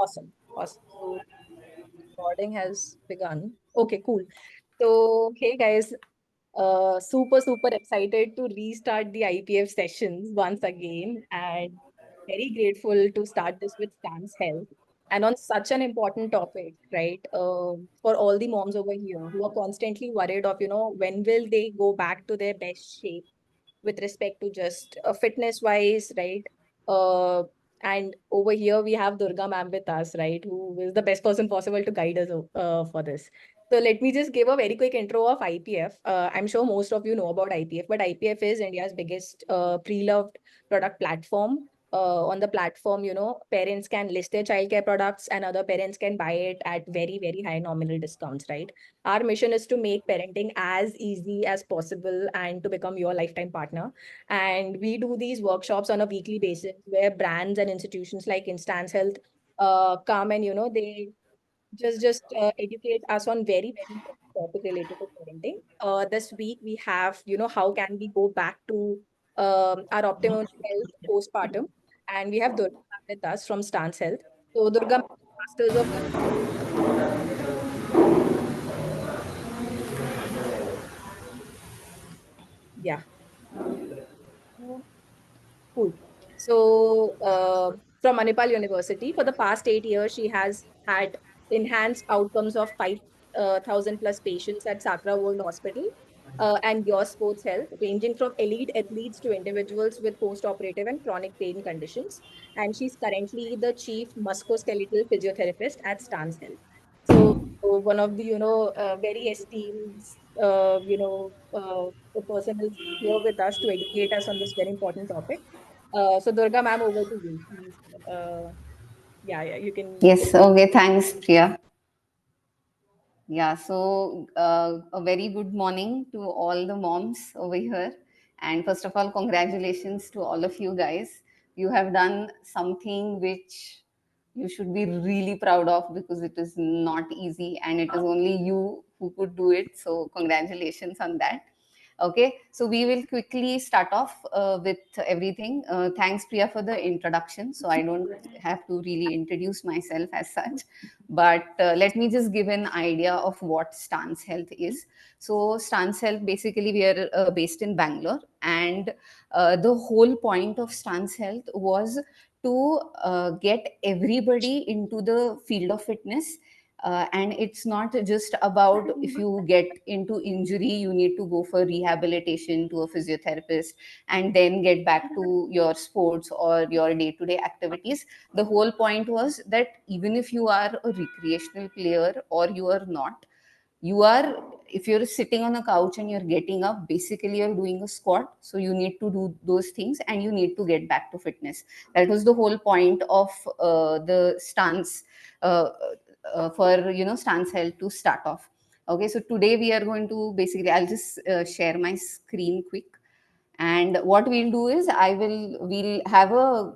Awesome. Awesome. So recording has begun. Okay, cool. So, hey guys, super excited to restart the IPF sessions once again, and very grateful to start this with Stan's Health and on such an important topic, right? For all the moms over here who are constantly worried of, when will they go back to their best shape with respect to just fitness wise, right? Uh, and over here we have Durga ma'am with us, right? Who is the best person possible to guide us for this. So let me just give a very quick intro of IPF. I'm sure most of you know about IPF, but IPF is India's biggest pre-loved product platform. On the platform, parents can list their childcare products and other parents can buy it at very high nominal discounts, right? Our mission is to make parenting as easy as possible and to become your lifetime partner. And we do these workshops on a weekly basis where brands and institutions like Instance Health come and they just educate us on very important topic related to parenting. This week we have how can we go back to our optimum health postpartum, and we have Durga with us from Stance Health. So Durga, Masters of yeah. Cool. So, from Manipal University, for the past 8 years, she has had enhanced outcomes of 5,000 plus patients at Sakra World Hospital and Your Sports Health, ranging from elite athletes to individuals with post-operative and chronic pain conditions. And she's currently the Chief Musculoskeletal Physiotherapist at Stance Health. So one of the, very esteemed, the person is here with us to educate us on this very important topic. So Durga ma'am, over to you. Please. Yeah, you can Yes, take. okay, thanks, Priya. Yeah, so a very good morning to all the moms over here. And first of all, congratulations to all of you guys. You have done something which you should be really proud of because it is not easy and it is only you who could do it. So, congratulations on that. Okay, so we will quickly start off with everything. Thanks, Priya, for the introduction. So I don't have to really introduce myself as such, but let me just give an idea of what Stance Health is. So Stance Health, basically, we are based in Bangalore, and the whole point of Stance Health was to get everybody into the field of fitness, and it's not just about if you get into injury you need to go for rehabilitation to a physiotherapist and then get back to your sports or your day to day activities. The whole point was that even if you are a recreational player or you are not, you are, if you're sitting on a couch and you're getting up, basically you're doing a squat, so you need to do those things and you need to get back to fitness. That was the whole point of the stance, uh, for stance health to start off. Okay, so today we are going to basically, I'll just share my screen quick, and what we'll do is we'll have a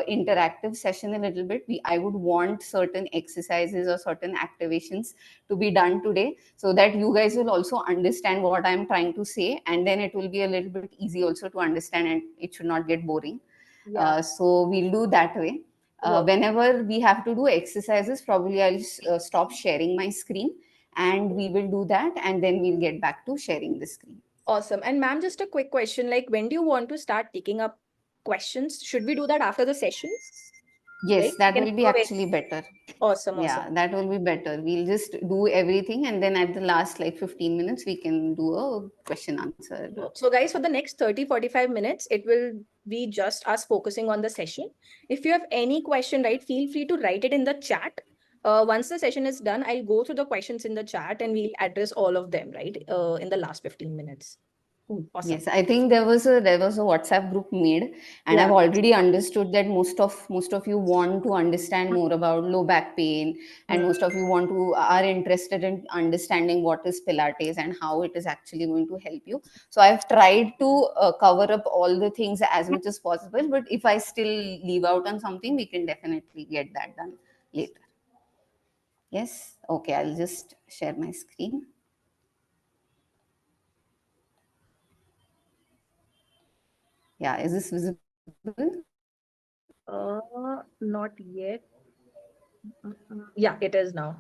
interactive session a little bit. I would want certain exercises or certain activations to be done today so that you guys will also understand what I'm trying to say, and then it will be a little bit easy also to understand and it should not get boring. Yeah. So we'll do that way. What? Whenever we have to do exercises, probably I'll stop sharing my screen and we will do that, and then we'll get back to sharing the screen. Awesome. And ma'am, just a quick question. Like, when do you want to start taking up questions? Should we do that after the session? Right? Yes, We that can will be have a very actually better. awesome. Yeah, that will be better. We'll just do everything and then at the last like 15 minutes we can do a question answer. So guys, for the next 30-45 minutes, it will be just us focusing on the session. If you have any question, right, feel free to write it in the chat. Once the session is done, I'll go through the questions in the chat and we'll address all of them, right, in the last 15 minutes. Cool. Awesome. Yes, I think there was a WhatsApp group made, and Yeah. I've already understood that most of you want to understand more about low back pain, and Hmm. most of you are interested in understanding what is Pilates and how it is actually going to help you. So I've tried to cover up all the things as much as possible, but if I still leave out on something, we can definitely get that done later. Yes, okay, I'll just share my screen. Yeah, is this visible? Not yet. Yeah, it is now.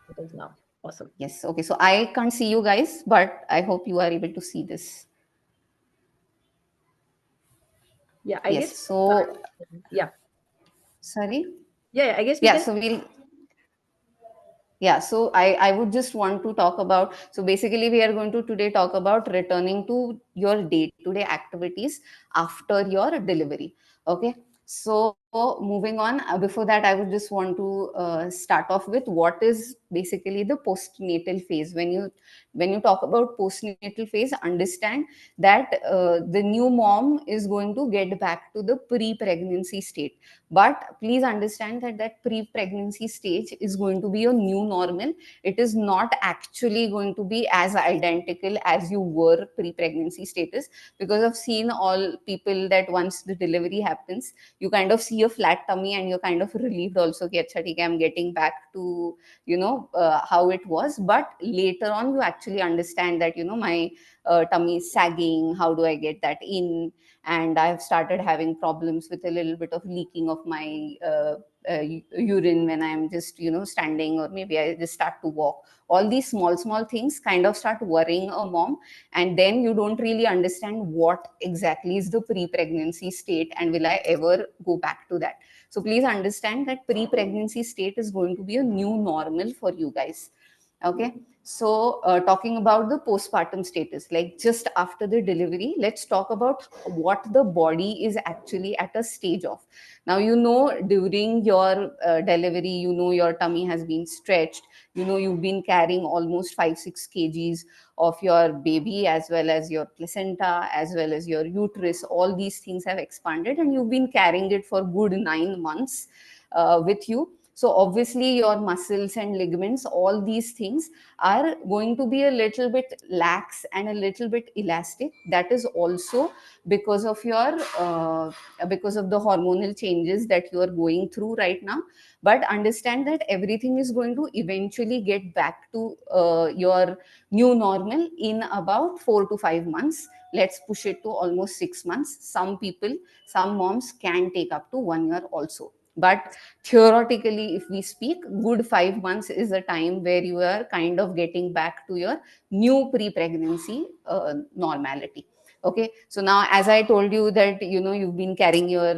It is now. Awesome. Yes. Okay. So I can't see you guys, but I hope you are able to see this. Yeah, I Yes. guess. So, Yeah. sorry. Yeah, I guess we Yeah. can. So I would just want to talk about, so basically we are going to today talk about returning to your day-to-day activities after your delivery. Okay. So moving on, before that, I would just want to start off with what is basically the postnatal phase. When you talk about postnatal phase, understand that the new mom is going to get back to the pre-pregnancy state, but please understand that that pre-pregnancy stage is going to be a new normal. It is not actually going to be as identical as you were pre-pregnancy status, because I've seen all people that once the delivery happens, you kind of see a flat tummy and you're kind of relieved also कि अच्छा ठीक है, I'm getting back to how it was. But later on you actually understand that my tummy is sagging. How do I get that in? And I've started having problems with a little bit of leaking of my urine when I'm just standing, or maybe I just start to walk. All these small things kind of start worrying a mom, and then you don't really understand what exactly is the pre-pregnancy state and will I ever go back to that. So please understand that pre-pregnancy state is going to be a new normal for you guys. Okay. So talking about the postpartum status, like just after the delivery, let's talk about what the body is actually at a stage of. Now, during your delivery, your tummy has been stretched. You've been carrying almost 5-6 kgs of your baby, as well as your placenta, as well as your uterus. All these things have expanded, and you've been carrying it for good 9 months with you. So obviously your muscles and ligaments, all these things are going to be a little bit lax and a little bit elastic. That is also because of your because of the hormonal changes that you are going through right now. But understand that everything is going to eventually get back to your new normal in about 4 to 5 months. Let's push it to almost 6 months. Some moms can take up to 1 year also. But theoretically, if we speak, good 5 months is a time where you are kind of getting back to your new pre-pregnancy normality. Okay. So now, as I told you that you've been carrying your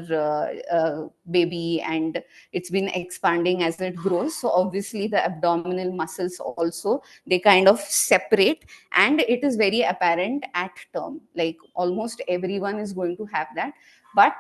baby, and it's been expanding as it grows, so obviously the abdominal muscles also, they kind of separate, and it is very apparent at term. Like almost everyone is going to have that. But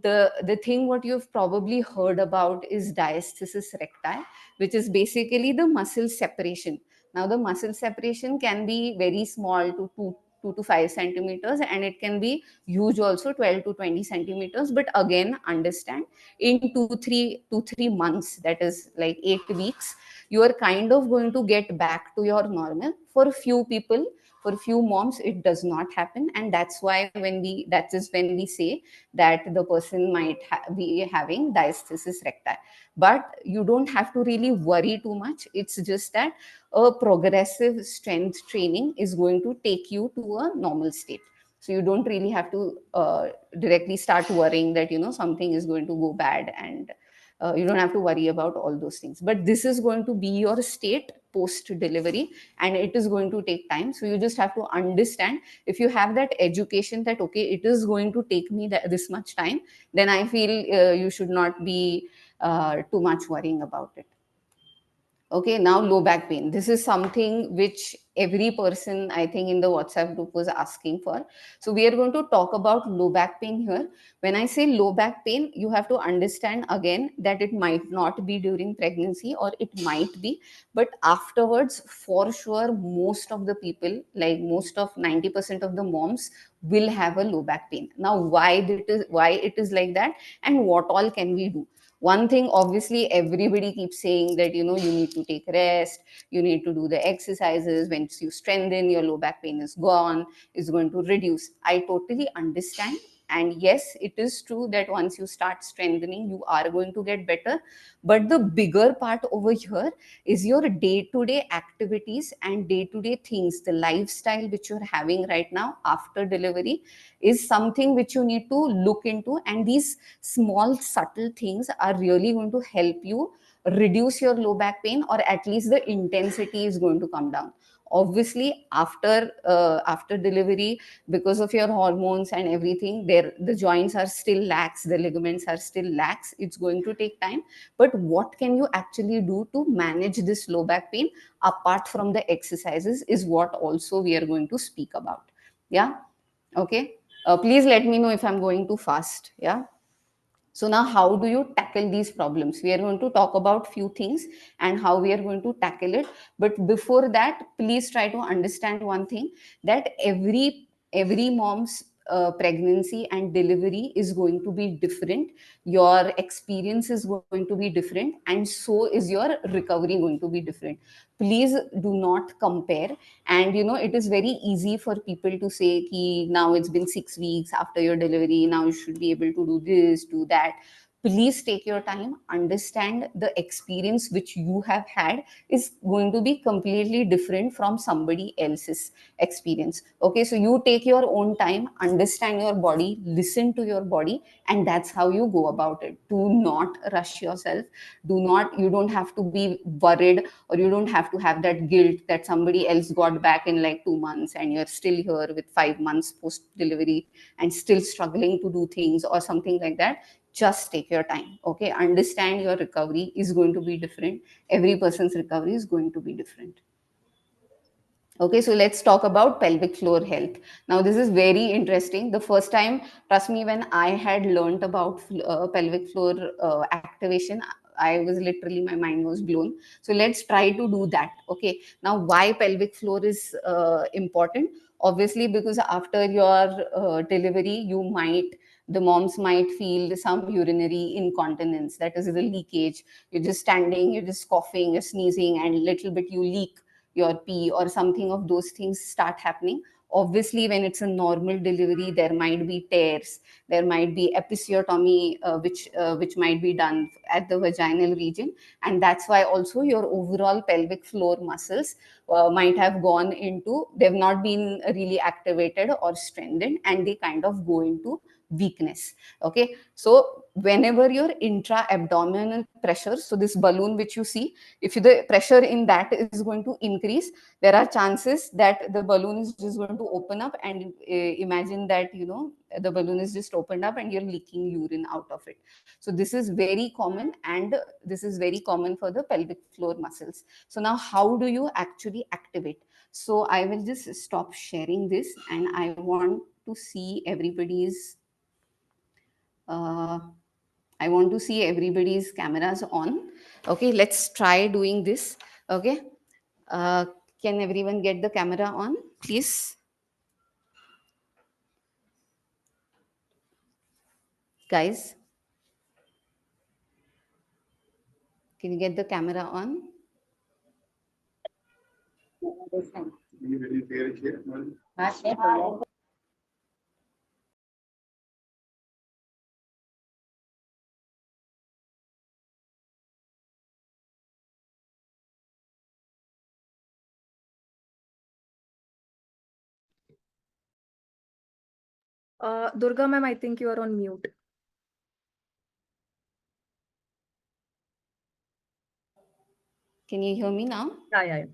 the thing what you've probably heard about is diastasis recti, which is basically the muscle separation. Now the muscle separation can be very small, to 2 to 5 centimeters, and it can be huge also, 12 to 20 centimeters. But again, understand, in 2 3 months, that is like 8 weeks, you are kind of going to get back to your normal. For a few people, for a few moms, it does not happen, and that's why that is when we say that the person might be having diastasis recti. But you don't have to really worry too much. It's just that a progressive strength training is going to take you to a normal state. So you don't really have to directly start worrying that something is going to go bad, and you don't have to worry about all those things. But this is going to be your state post delivery, and it is going to take time. So you just have to understand, if you have that education that okay, it is going to take me this much time, then I feel you should not be too much worrying about it. Okay, now low back pain. This is something which every person, I think, in the WhatsApp group was asking for. So we are going to talk about low back pain here. When I say low back pain, you have to understand again that it might not be during pregnancy, or it might be, but afterwards, for sure, most of the people, like most of 90% of the moms, will have a low back pain. Now, why it is like that, and what all can we do? One thing, obviously, everybody keeps saying that you need to take rest, you need to do the exercises. Once you strengthen, your low back pain is gone, is going to reduce. I totally understand. And yes, it is true that once you start strengthening, you are going to get better. But the bigger part over here is your day to day activities and day to day things. The lifestyle which you're having right now after delivery is something which you need to look into. And these small, subtle things are really going to help you reduce your low back pain, or at least the intensity is going to come down. Obviously, after delivery, because of your hormones and everything, there the joints are still lax, the ligaments are still lax. It's going to take time. But what can you actually do to manage this low back pain apart from the exercises is what also we are going to speak about. Yeah. Okay. Please let me know if I'm going too fast. Yeah. So now, how do you tackle these problems? We are going to talk about few things and how we are going to tackle it. But before that, please try to understand one thing, that every mom's pregnancy and delivery is going to be different. Your experience is going to be different, and so is your recovery going to be different. Please do not compare. And it is very easy for people to say ki now it's been 6 weeks after your delivery, now you should be able to do this, do that. Please take your time, understand the experience which you have had is going to be completely different from somebody else's experience. Okay, so you take your own time, understand your body, listen to your body, and that's how you go about it. Do not rush yourself. You don't have to be worried, or you don't have to have that guilt that somebody else got back in like 2 months and you're still here with 5 months post delivery and still struggling to do things or something like that. Just take your time. Okay, understand your recovery is going to be different. Every person's recovery is going to be different. Okay, so let's talk about pelvic floor health. Now, this is very interesting. The first time, trust me, when I had learned about pelvic floor activation, I was literally, my mind was blown. So let's try to do that. Okay, now why pelvic floor is important? Obviously, because after your delivery, the moms might feel some urinary incontinence, that is the leakage. You're just standing, you're just coughing, you're sneezing, and little bit you leak your pee or something of those things start happening. Obviously, when it's a normal delivery, there might be tears, there might be episiotomy, which might be done at the vaginal region, and that's why also your overall pelvic floor muscles might have gone into, they've not been really activated or strengthened, and they kind of go into weakness. Okay, so whenever your intra abdominal pressure, so this balloon which you see, if the pressure in that is going to increase, there are chances that the balloon is just going to open up, and imagine that the balloon is just opened up and you're leaking urine out of it. So this is very common, and this is very common for the pelvic floor muscles. So now, how do you actually activate? So I will just stop sharing this, and I want to see everybody's uh, I want to see everybody's cameras on. Okay, let's try doing this. Okay, uh, can everyone get the camera on, please? Guys, can you get the camera on? Durga ma'am, I think you are on mute. Can you hear me now? Yeah.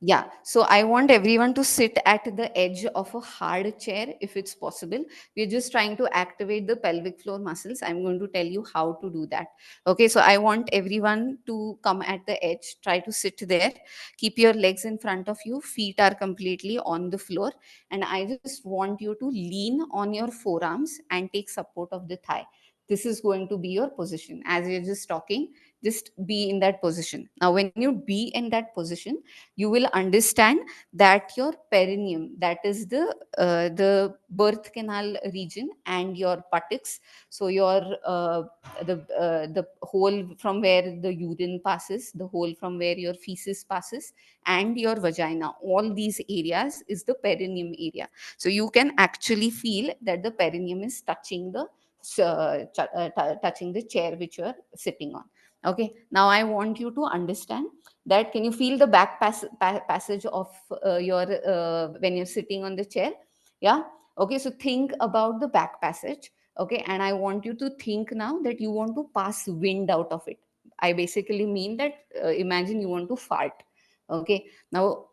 Yeah, so I want everyone to sit at the edge of a hard chair if it's possible. We're just trying to activate the pelvic floor muscles. I'm going to tell you how to do that. Okay, so I want everyone to come at the edge, try to sit there, keep your legs in front of you, feet are completely on the floor, and I just want you to lean on your forearms and take support of the thigh. This is going to be your position. As you're just talking, just be in that position. Now when you be in that position, you will understand that your perineum, that is the birth canal region, and your buttocks, so your the hole from where the urine passes, the hole from where your feces passes, and your vagina, all these areas is the perineum area. So you can actually feel that the perineum is touching the touching the chair which you are sitting on. Okay, now I want you to understand that, can you feel the back passage of your when you're sitting on the chair? Yeah. Okay, so think about the back passage. Okay, and I want you to think now that you want to pass wind out of it. I basically mean that, imagine you want to fart. Okay, now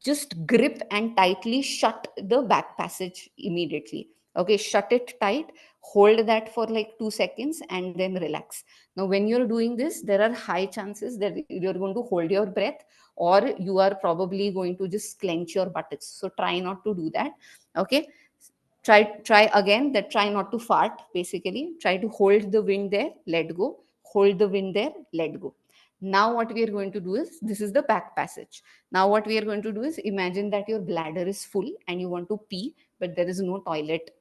just grip and tightly shut the back passage immediately. Okay, shut it tight, hold that for like 2 seconds, and then relax. Now when you're doing this, there are high chances that you're going to hold your breath, or you are probably going to just clench your buttocks. So try not to do that. Okay, try again, that try not to fart. Basically try to hold the wind there, let go, hold the wind there, let go. Now what we are going to do is, this is the back passage. Now what we are going to do is, imagine that your bladder is full and you want to pee, but there is no toilet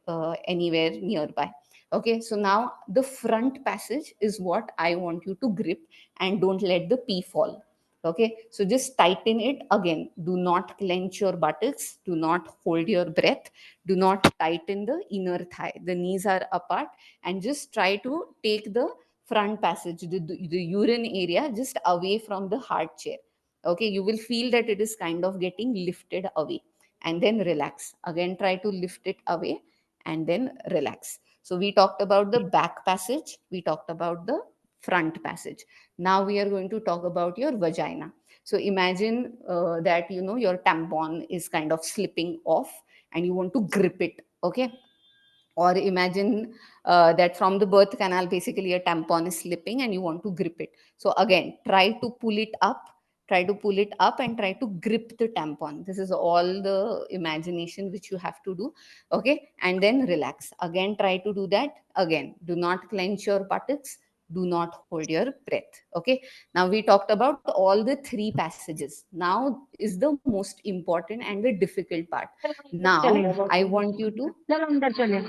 anywhere nearby. Okay, so now the front passage is what I want you to grip, and don't let the pee fall. Okay, so just tighten it again. Do not clench your buttocks, do not hold your breath, do not tighten the inner thigh. The knees are apart, and just try to take the front passage, the urine area, just away from the hard chair. Okay, you will feel that it is kind of getting lifted away, and then relax. Again, try to lift it away and then relax. So we talked about the back passage, we talked about the front passage. Now we are going to talk about your vagina. So imagine that your tampon is kind of slipping off and you want to grip it. Okay, or imagine that from the birth canal, basically a tampon is slipping and you want to grip it. So again, try to pull it up, try to pull it up and try to grip the tampon. This is all the imagination which you have to do. Okay, and then relax. Again, try to do that. Again, do not clench your buttocks, do not hold your breath. Okay, now we talked about all the three passages. Now is the most important and the difficult part. Now चलेगा I want you to, चलो अंदर चले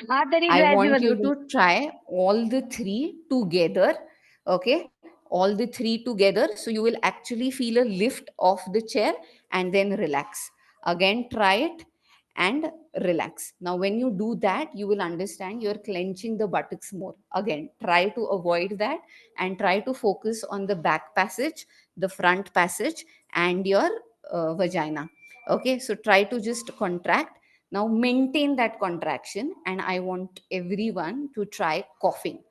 तेरी I dress भी want बदल you they to try all the three together. Okay, all the three together. So you will actually feel a lift of the chair and then relax. Again, try it and relax. Now, when you do that, you will understand you're clenching the buttocks more. Again, try to avoid that and try to focus on the back passage, the front passage, and your vagina. Okay, so try to just contract. Now maintain that contraction, and I want everyone to try coughing.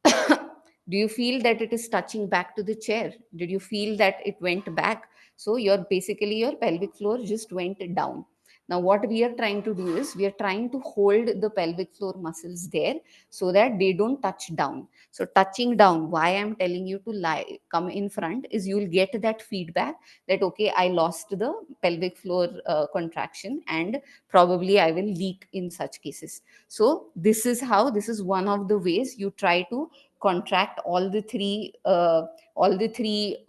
Do you feel that it is touching back to the chair? Did you feel that it went back? So your pelvic floor just went down. Now what we are trying to do is, we are trying to hold the pelvic floor muscles there so that they don't touch down. So touching down, why I'm telling you to lie, come in front, is you'll get that feedback that, okay, I lost the pelvic floor contraction, and probably I will leak in such cases. So this is how, this is one of the ways you try to contract all the three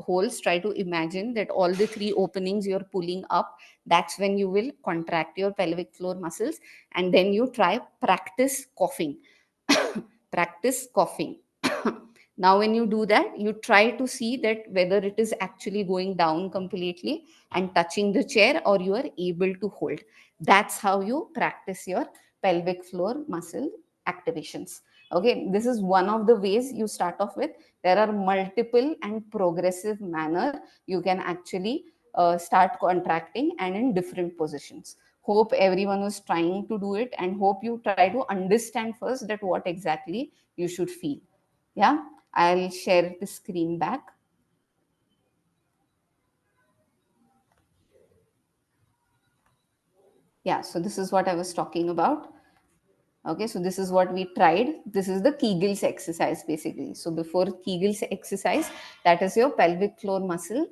holes. Try to imagine that all the three openings you're pulling up, that's when you will contract your pelvic floor muscles. And then you try, practice coughing. Practice coughing. Now when you do that, you try to see that whether it is actually going down completely and touching the chair, or you are able to hold. That's how you practice your pelvic floor muscle activations. Okay, this is one of the ways you start off with. There are multiple and progressive manner you can actually start contracting, and in different positions. Hope everyone was trying to do it, and hope you try to understand first that what exactly you should feel. Yeah, I'll share the screen back. Yeah, so this is what I was talking about. Okay, so this is what we tried. This is the Kegels exercise basically. So before Kegels exercise, that is your pelvic floor muscle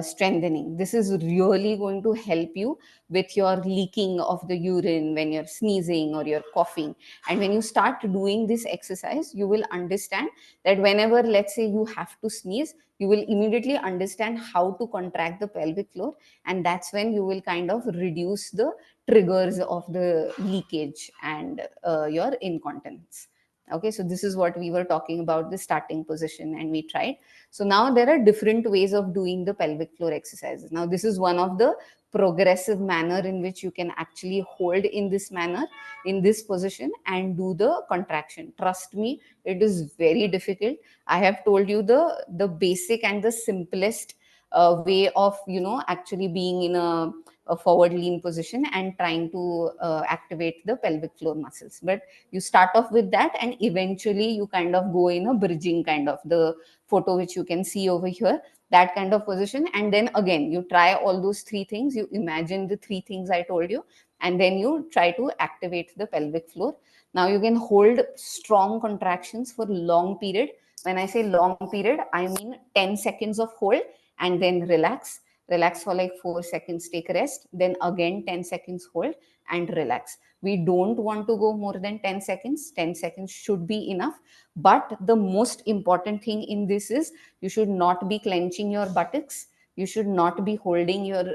strengthening. This is really going to help you with your leaking of the urine when you're sneezing or you're coughing. And when you start doing this exercise, you will understand that whenever, let's say, you have to sneeze, you will immediately understand how to contract the pelvic floor, and that's when you will kind of reduce the triggers of the leakage and your incontinence. Okay, so this is what we were talking about, the starting position, and we tried. So now there are different ways of doing the pelvic floor exercises. Now this is one of the progressive manner in which you can actually hold in this manner, in this position, and do the contraction. Trust me, it is very difficult. I have told you the basic and the simplest way of, you know, actually being in a forward lean position and trying to activate the pelvic floor muscles. But you start off with that, and eventually you kind of go in a bridging kind of, the photo which you can see over here, that kind of position. And then again you try all those three things, you imagine the three things I told you, and then you try to activate the pelvic floor. Now you can hold strong contractions for long period. When I say long period, I mean 10 seconds of hold and then relax for like 4 seconds, take a rest, then again 10 seconds hold and relax. We don't want to go more than 10 seconds. 10 seconds should be enough. But the most important thing in this is, you should not be clenching your buttocks, you should not be holding your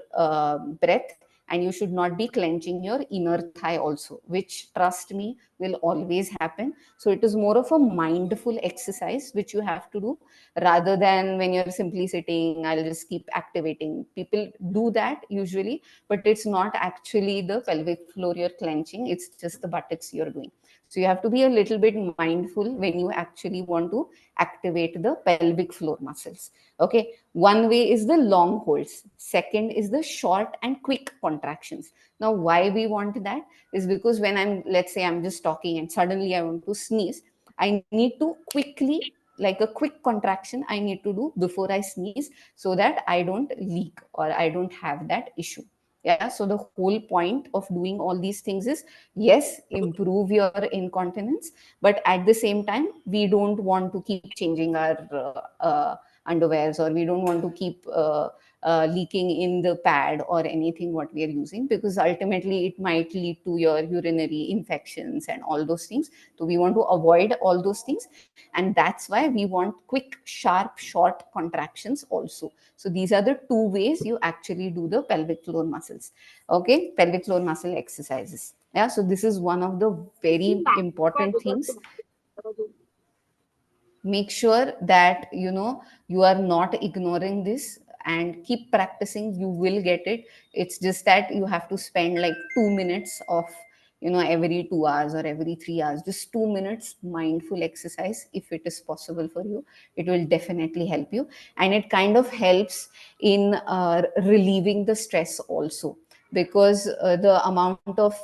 breath, and you should not be clenching your inner thigh also, which, trust me, will always happen. So it is more of a mindful exercise which you have to do, rather than when you're simply sitting, I'll just keep activating. People do that usually, but it's not actually the pelvic floor you're clenching, it's just the buttocks you're doing. So you have to be a little bit mindful when you actually want to activate the pelvic floor muscles. Okay, one way is the long holds, second is the short and quick contractions. Now why we want that is because when I'm, let's say I'm just talking and suddenly I want to sneeze, I need to quickly, like a quick contraction I need to do before I sneeze, so that I don't leak or I don't have that issue. Yeah, so the whole point of doing all these things is, yes, improve your incontinence, but at the same time we don't want to keep changing our underwears, or we don't want to keep leaking in the pad or anything what we are using, because ultimately it might lead to your urinary infections and all those things. So we want to avoid all those things, and that's why we want quick, sharp, short contractions also. So these are the two ways you actually do the pelvic floor muscles. Okay, pelvic floor muscle exercises. Yeah, so this is one of the very important things. Make sure that, you know, you are not ignoring this, and keep practicing, you will get it. It's just that you have to spend like 2 minutes of, you know, every 2 hours or every 3 hours, just 2 minutes mindful exercise. If it is possible for you, it will definitely help you. And it kind of helps in relieving the stress also, because the amount of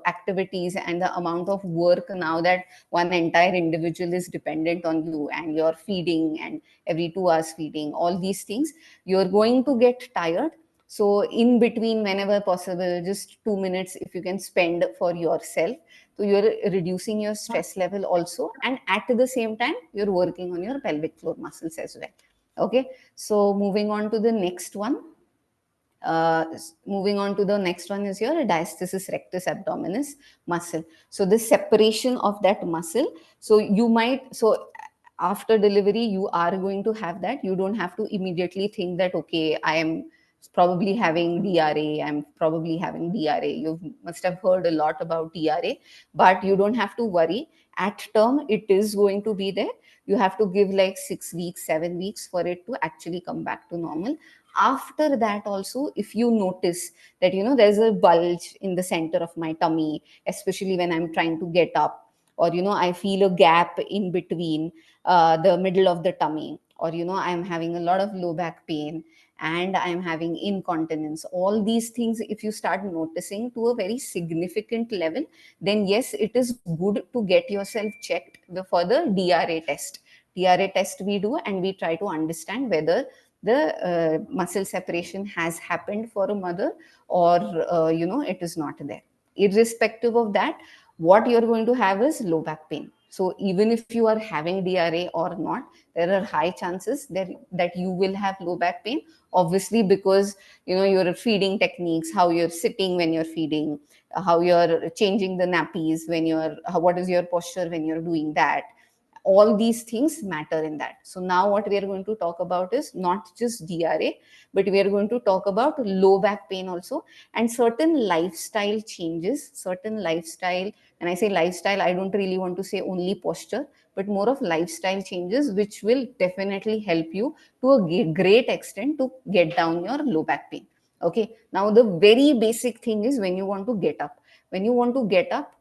activities and the amount of work now that one entire individual is dependent on you, and you're feeding, and every 2 hours feeding, all these things, you're going to get tired. So in between, whenever possible, just 2 minutes if you can spend for yourself, so you're reducing your stress level also, and at the same time you're working on your pelvic floor muscles as well. Okay, so uh, moving on to the next one is your diastasis rectus abdominis muscle. So the separation of that muscle. So you might, so after delivery you are going to have that. You don't have to immediately think that, okay, I am probably having DRA, I'm probably having DRA. You must have heard a lot about DRA, but you don't have to worry. At term it is going to be there. You have to give like 6 weeks, 7 weeks for it to actually come back to normal. After that also, if you notice that, you know, there's a bulge in the center of my tummy, especially when I'm trying to get up, or, you know, I feel a gap in between the middle of the tummy, or, you know, I'm having a lot of low back pain, and I'm having incontinence, all these things if you start noticing to a very significant level, then yes, it is good to get yourself checked for the DRA test we do, and we try to understand whether the muscle separation has happened for a mother, or you know, it is not there. Irrespective of that, what you're going to have is low back pain. So even if you are having DRA or not, there are high chances that you will have low back pain. Obviously, because your feeding techniques, how you're sitting when you're feeding, how you're changing the nappies when what is your posture when you're doing that, all these things matter in that. So now what we are going to talk about is not just DRA, but we are going to talk about low back pain also, and certain lifestyle changes, certain lifestyle. When I say lifestyle, I don't really want to say only posture, but more of lifestyle changes, which will definitely help you to a great extent to get down your low back pain. Okay, now the very basic thing is, when you want to get up,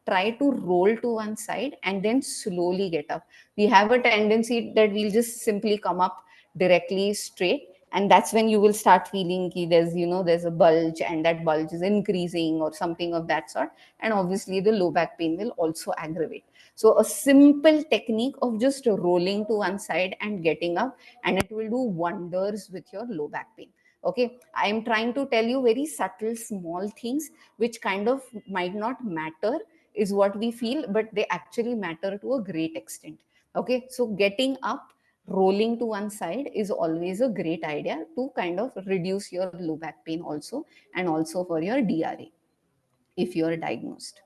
try to roll to one side and then slowly get up. We have a tendency that we'll just simply come up directly straight, and that's when you will start feeling there's a bulge, and that bulge is increasing or something of that sort, and obviously the low back pain will also aggravate. So a simple technique of just rolling to one side and getting up, and it will do wonders with your low back pain. Okay, I am trying to tell you very subtle small things which kind of might not matter, is what we feel, but they actually matter to a great extent. Okay, so getting up, rolling to one side is always a great idea to kind of reduce your low back pain also, and also for your DRA if you are diagnosed.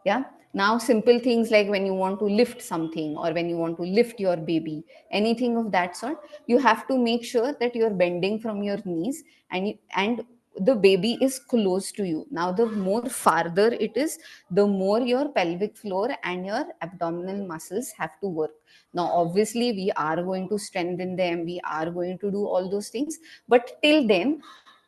Yeah, now simple things like when you want to lift something, or when you want to lift your baby, anything of that sort, you have to make sure that you're bending from your knees, and the baby is close to you. Now the more farther it is, the more your pelvic floor and your abdominal muscles have to work. Now obviously we are going to strengthen them, we are going to do all those things, but till then,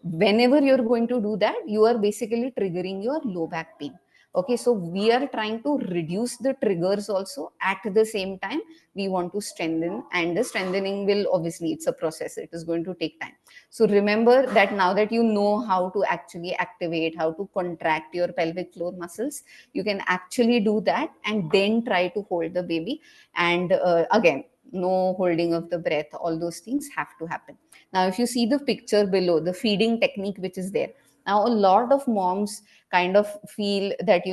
whenever you're going to do that, you are basically triggering your low back pain. Okay, so we are trying to reduce the triggers also, at the same time we want to strengthen, and the strengthening will, obviously it's a process, it is going to take time. So remember that now that you know how to actually activate, how to contract your pelvic floor muscles, you can actually do that, and then try to hold the baby. And again, no holding of the breath, all those things have to happen. Now if you see the picture below, the feeding technique which is there, now a lot of moms kind of feel that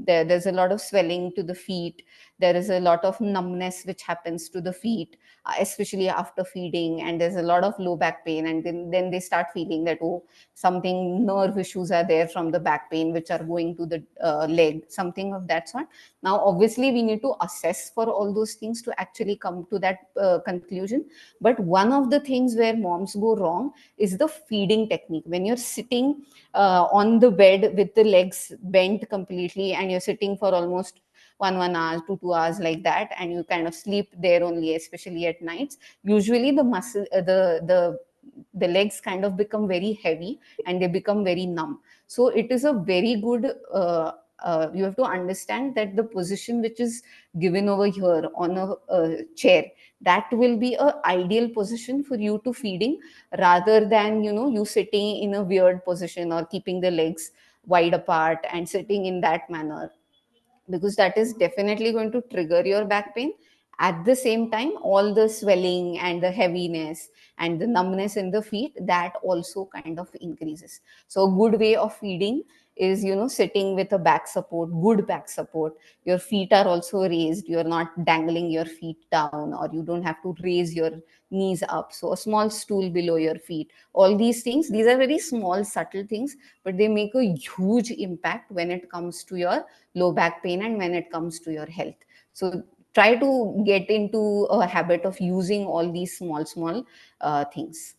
there's a lot of swelling to the feet, there is a lot of numbness which happens to the feet, especially after feeding, and there's a lot of low back pain, and then they start feeling that, oh, something nerve issues are there from the back pain which are going to the leg, something of that sort. Now obviously we need to assess for all those things to actually come to that conclusion. But one of the things where moms go wrong is the feeding technique. When you're sitting on the bed with the legs bent completely, and you're sitting for almost 1 hour to 2 hours like that, and you kind of sleep there only, especially at nights, usually the muscle the legs kind of become very heavy, and they become very numb. So it is a very good you have to understand that the position which is given over here on a chair, that will be a ideal position for you to feeding, rather than you sitting in a weird position, or keeping the legs wide apart and sitting in that manner, because that is definitely going to trigger your back pain. At the same time, all the swelling and the heaviness and the numbness in the feet, that also kind of increases. So a good way of feeding is sitting with a back support, good back support. Your feet are also raised, you're not dangling your feet down, or you don't have to raise your knees up. So a small stool below your feet, all these things, these are very small subtle things, but they make a huge impact when it comes to your low back pain and when it comes to your health. So try to get into a habit of using all these small things.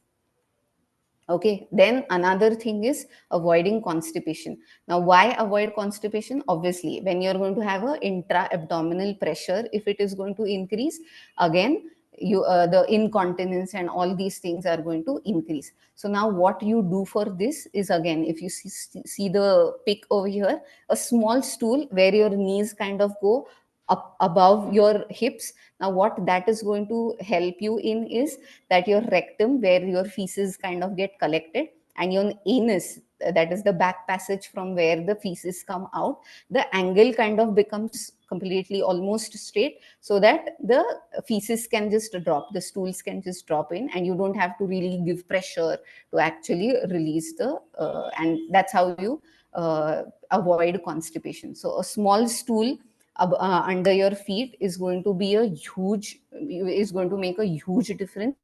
Okay, then another thing is avoiding constipation. Now why avoid constipation? Obviously when you're going to have a intra abdominal pressure, if it is going to increase, again the incontinence and all these things are going to increase. So now what you do for this is, again, if you see the pic over here, a small stool where your knees kind of go up above your hips. Now what that is going to help you in is that your rectum, where your feces kind of get collected, and your anus, that is the back passage from where the feces come out, the angle kind of becomes completely almost straight, so that the feces can just drop, the stools can just drop in, and you don't have to really give pressure to actually release the and that's how you avoid constipation. So a small stool under your feet is going to be a huge, is going to make a huge difference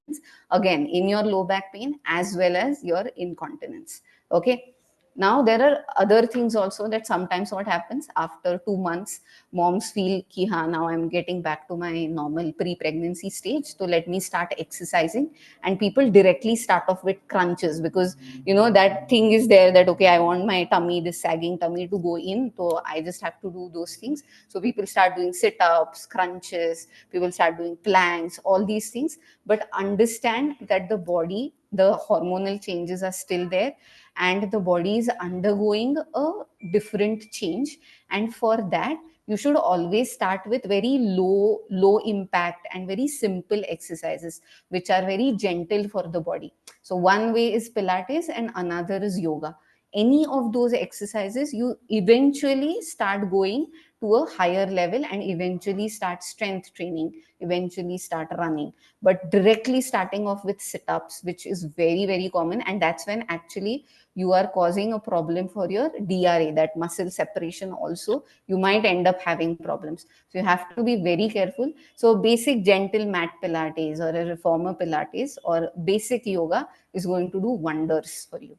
again in your low back pain as well as your incontinence. Okay. Now there are other things also, that sometimes what happens after 2 months, moms feel ki ha, now I'm getting back to my normal pre-pregnancy stage, so let me start exercising. And people directly start off with crunches, because that thing is there, that okay, I want my tummy, this sagging tummy, to go in, so I just have to do those things. So people start doing sit-ups, crunches, people start doing planks, all these things. But understand that the body, the hormonal changes are still there, and the body is undergoing a different change. And for that, you should always start with very low impact and very simple exercises, which are very gentle for the body. So one way is Pilates and another is yoga. Any of those exercises, you eventually start going to a higher level and eventually start strength training, eventually start running. But directly starting off with sit-ups, which is very, very common, and that's when actually you are causing a problem for your DRA, that muscle separation also, you might end up having problems. So you have to be very careful. So basic gentle mat Pilates or a reformer Pilates or basic yoga is going to do wonders for you.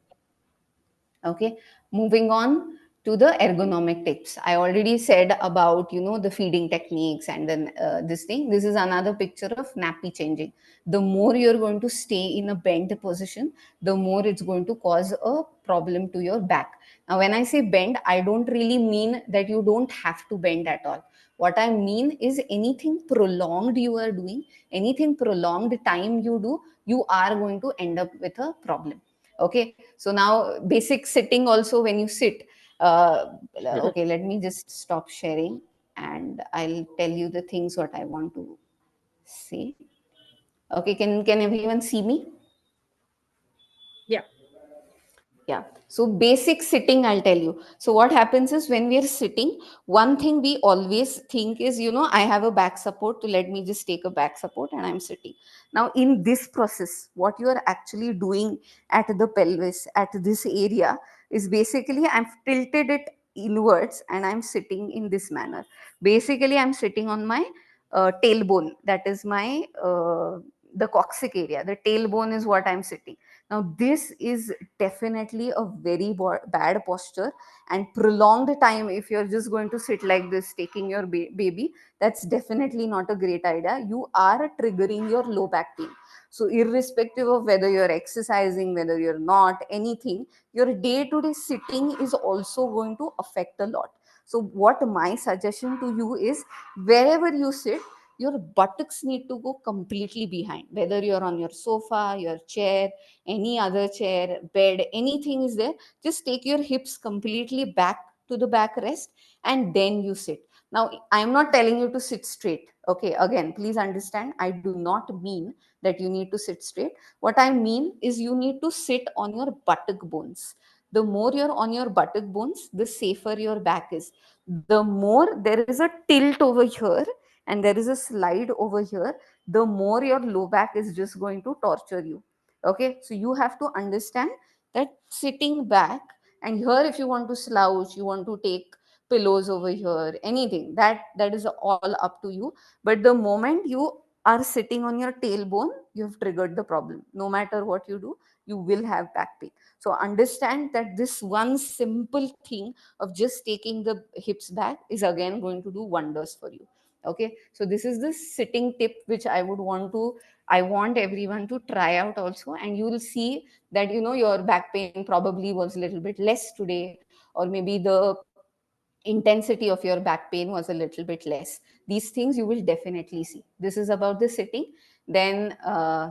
Okay, moving on to the ergonomic tips. I already said about the feeding techniques, and then this thing. This is another picture of nappy changing. The more you're going to stay in a bent position, the more it's going to cause a problem to your back. Now when I say bend, I don't really mean that you don't have to bend at all. What I mean is anything prolonged you are doing, anything prolonged time you do, you are going to end up with a problem. Okay, so now basic sitting also, when you sit, okay, let me just stop sharing and I'll tell you the things what I want to say. Okay, can everyone see me? Yeah. Yeah. So basic sitting, I'll tell you. So what happens is, when we are sitting, one thing we always think is, I have a back support, so let me just take a back support and I'm sitting. Now in this process, what you are actually doing at the pelvis, at this area, is basically I've tilted it inwards and I'm sitting in this manner. Basically, I'm sitting on my tailbone. That is my the coccyx area. The tailbone is what I'm sitting. Now, this is definitely a very bad posture, and prolonged time, if you're just going to sit like this, taking your baby, that's definitely not a great idea. You are triggering your low back pain. So, irrespective of whether you're exercising, whether you're not, anything, your day to day sitting is also going to affect a lot. So, what my suggestion to you is, wherever you sit, your buttocks need to go completely behind, whether you're on your sofa, your chair, any other chair, bed, anything is there, just take your hips completely back to the backrest and then you sit. Now, I'm not telling you to sit straight. Okay, again, please understand, I do not mean that you need to sit straight. What I mean is you need to sit on your buttock bones. The more you're on your buttock bones, the safer your back is. The more there is a tilt over here and there is a slide over here, the more your low back is just going to torture you. Okay, so you have to understand that sitting back, and here if you want to slouch, you want to take pillows over here, anything, that is all up to you. But the moment you are sitting on your tailbone, you have triggered the problem. No matter what you do, you will have back pain. So understand that this one simple thing of just taking the hips back is again going to do wonders for you. Okay, so this is the sitting tip which I want everyone to try out also, and you will see that your back pain probably was a little bit less today, or maybe the intensity of your back pain was a little bit less. These things you will definitely see. This is about the sitting. Then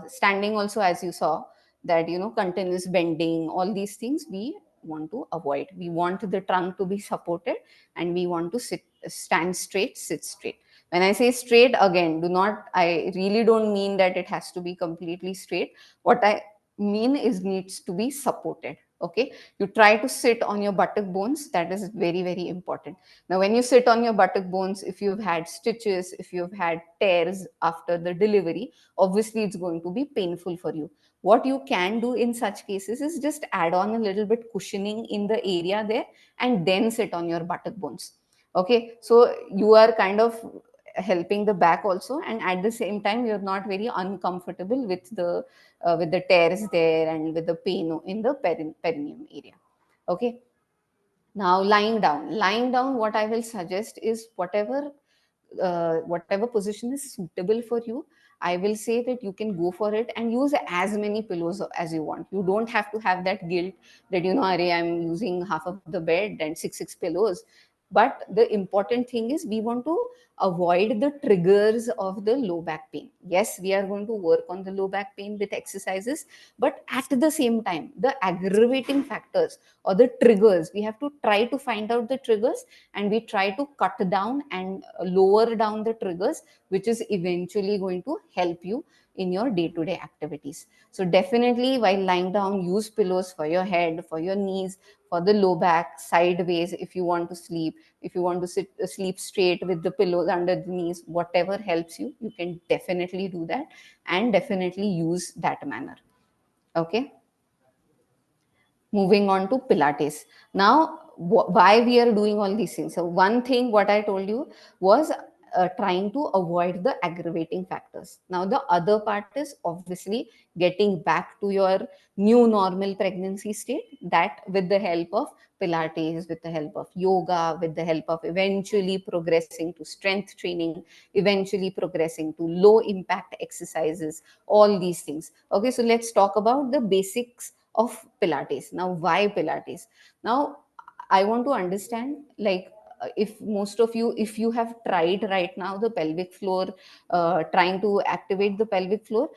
standing also, as you saw, that continuous bending, all these things we want to avoid. We want the trunk to be supported, and we want to stand straight, sit straight. When I say straight, again, I really don't mean that it has to be completely straight. What I mean is needs to be supported. Okay, you try to sit on your buttock bones. That is very, very important. Now when you sit on your buttock bones, if you've had stitches, if you've had tears after the delivery, obviously it's going to be painful for you. What you can do in such cases is just add on a little bit cushioning in the area there and then sit on your buttock bones. Okay, so you are kind of helping the back also, and at the same time you're not very uncomfortable with the tears there and with the pain in the perineum area. Okay, now lying down, what I will suggest is whatever position is suitable for you. I will say that you can go for it and use as many pillows as you want. You don't have to have that guilt that, Array, I'm using half of the bed and six pillows. But the important thing is we want to avoid the triggers of the low back pain. Yes, we are going to work on the low back pain with exercises, but at the same time, the aggravating factors or the triggers, we have to try to find out the triggers, and we try to cut down and lower down the triggers, which is eventually going to help you in your day-to-day activities. So definitely, while lying down, use pillows for your head, for your knees, for the low back, sideways if you want to sleep. If you want to sleep straight with the pillows under the knees, whatever helps you, you can definitely do that, and definitely use that manner. Okay, moving on to Pilates. Now, why we are doing all these things? So one thing what I told you was trying to avoid the aggravating factors. Now the other part is obviously getting back to your new normal pregnancy state, that with the help of Pilates, with the help of yoga, with the help of eventually progressing to strength training, eventually progressing to low impact exercises, all these things. Okay, so let's talk about the basics of Pilates. Now, why Pilates? Now, I want to understand, like, if most of you, if you have tried right now the pelvic floor, trying to activate the pelvic floor,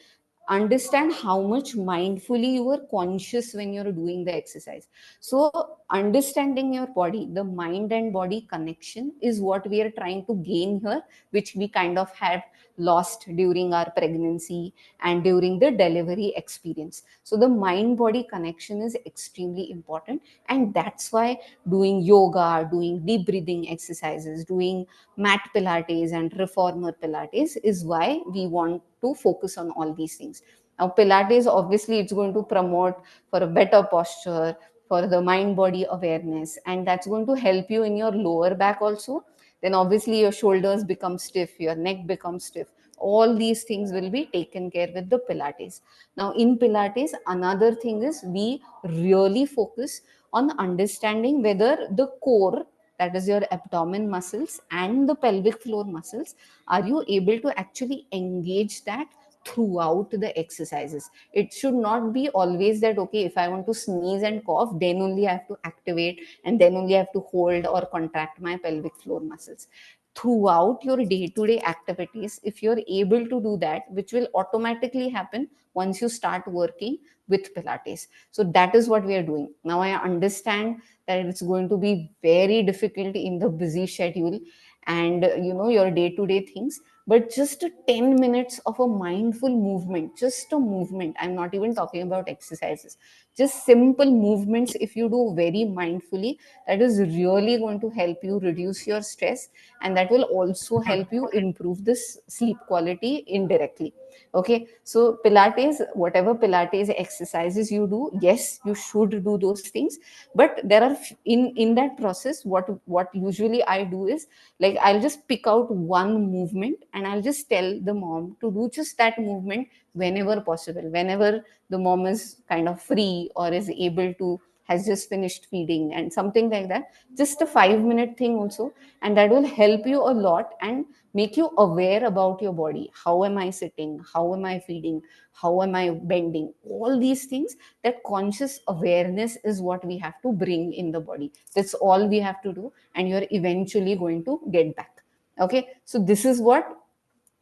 understand how much mindfully you are conscious when you're doing the exercise. So understanding your body, the mind and body connection is what we are trying to gain here, which we kind of had lost during our pregnancy and during the delivery experience. So the mind body connection is extremely important, and that's why doing yoga, doing deep breathing exercises, doing mat Pilates and reformer Pilates is why we want to focus on all these things. Now, Pilates, obviously, it's going to promote for a better posture, for the mind body awareness, and that's going to help you in your lower back also. Then, obviously, your shoulders become stiff, your neck becomes stiff. All these things will be taken care with the Pilates. Now, in Pilates, another thing is we really focus on understanding whether the core, that is your abdomen muscles, and the pelvic floor muscles, are you able to actually engage that throughout the exercises. It should not be always that, okay, if I want to sneeze and cough, then only I have to activate, and then only I have to hold or contract my pelvic floor muscles. Throughout your day-to-day activities, if you're able to do that, which will automatically happen once you start working with Pilates. So that is what we are doing. Now I understand that it's going to be very difficult in the busy schedule and your day-to-day things, but just a 10 minutes of a mindful movement, just a movement, I'm not even talking about exercises, just simple movements, if you do very mindfully, that is really going to help you reduce your stress, and that will also help you improve this sleep quality indirectly. Okay, so Pilates, whatever Pilates exercises you do, yes, you should do those things, but there are in that process, what usually I do is, like, I'll just pick out one movement and I'll just tell the mom to do just that movement whenever possible, whenever the mom is kind of free or is able to, has just finished feeding and something like that. Just a 5-minute thing also, and that will help you a lot and make you aware about your body. How am I sitting? How am I feeding? How am I bending? All these things, that conscious awareness is what we have to bring in the body. That's all we have to do, and you're eventually going to get back. Okay, so this is what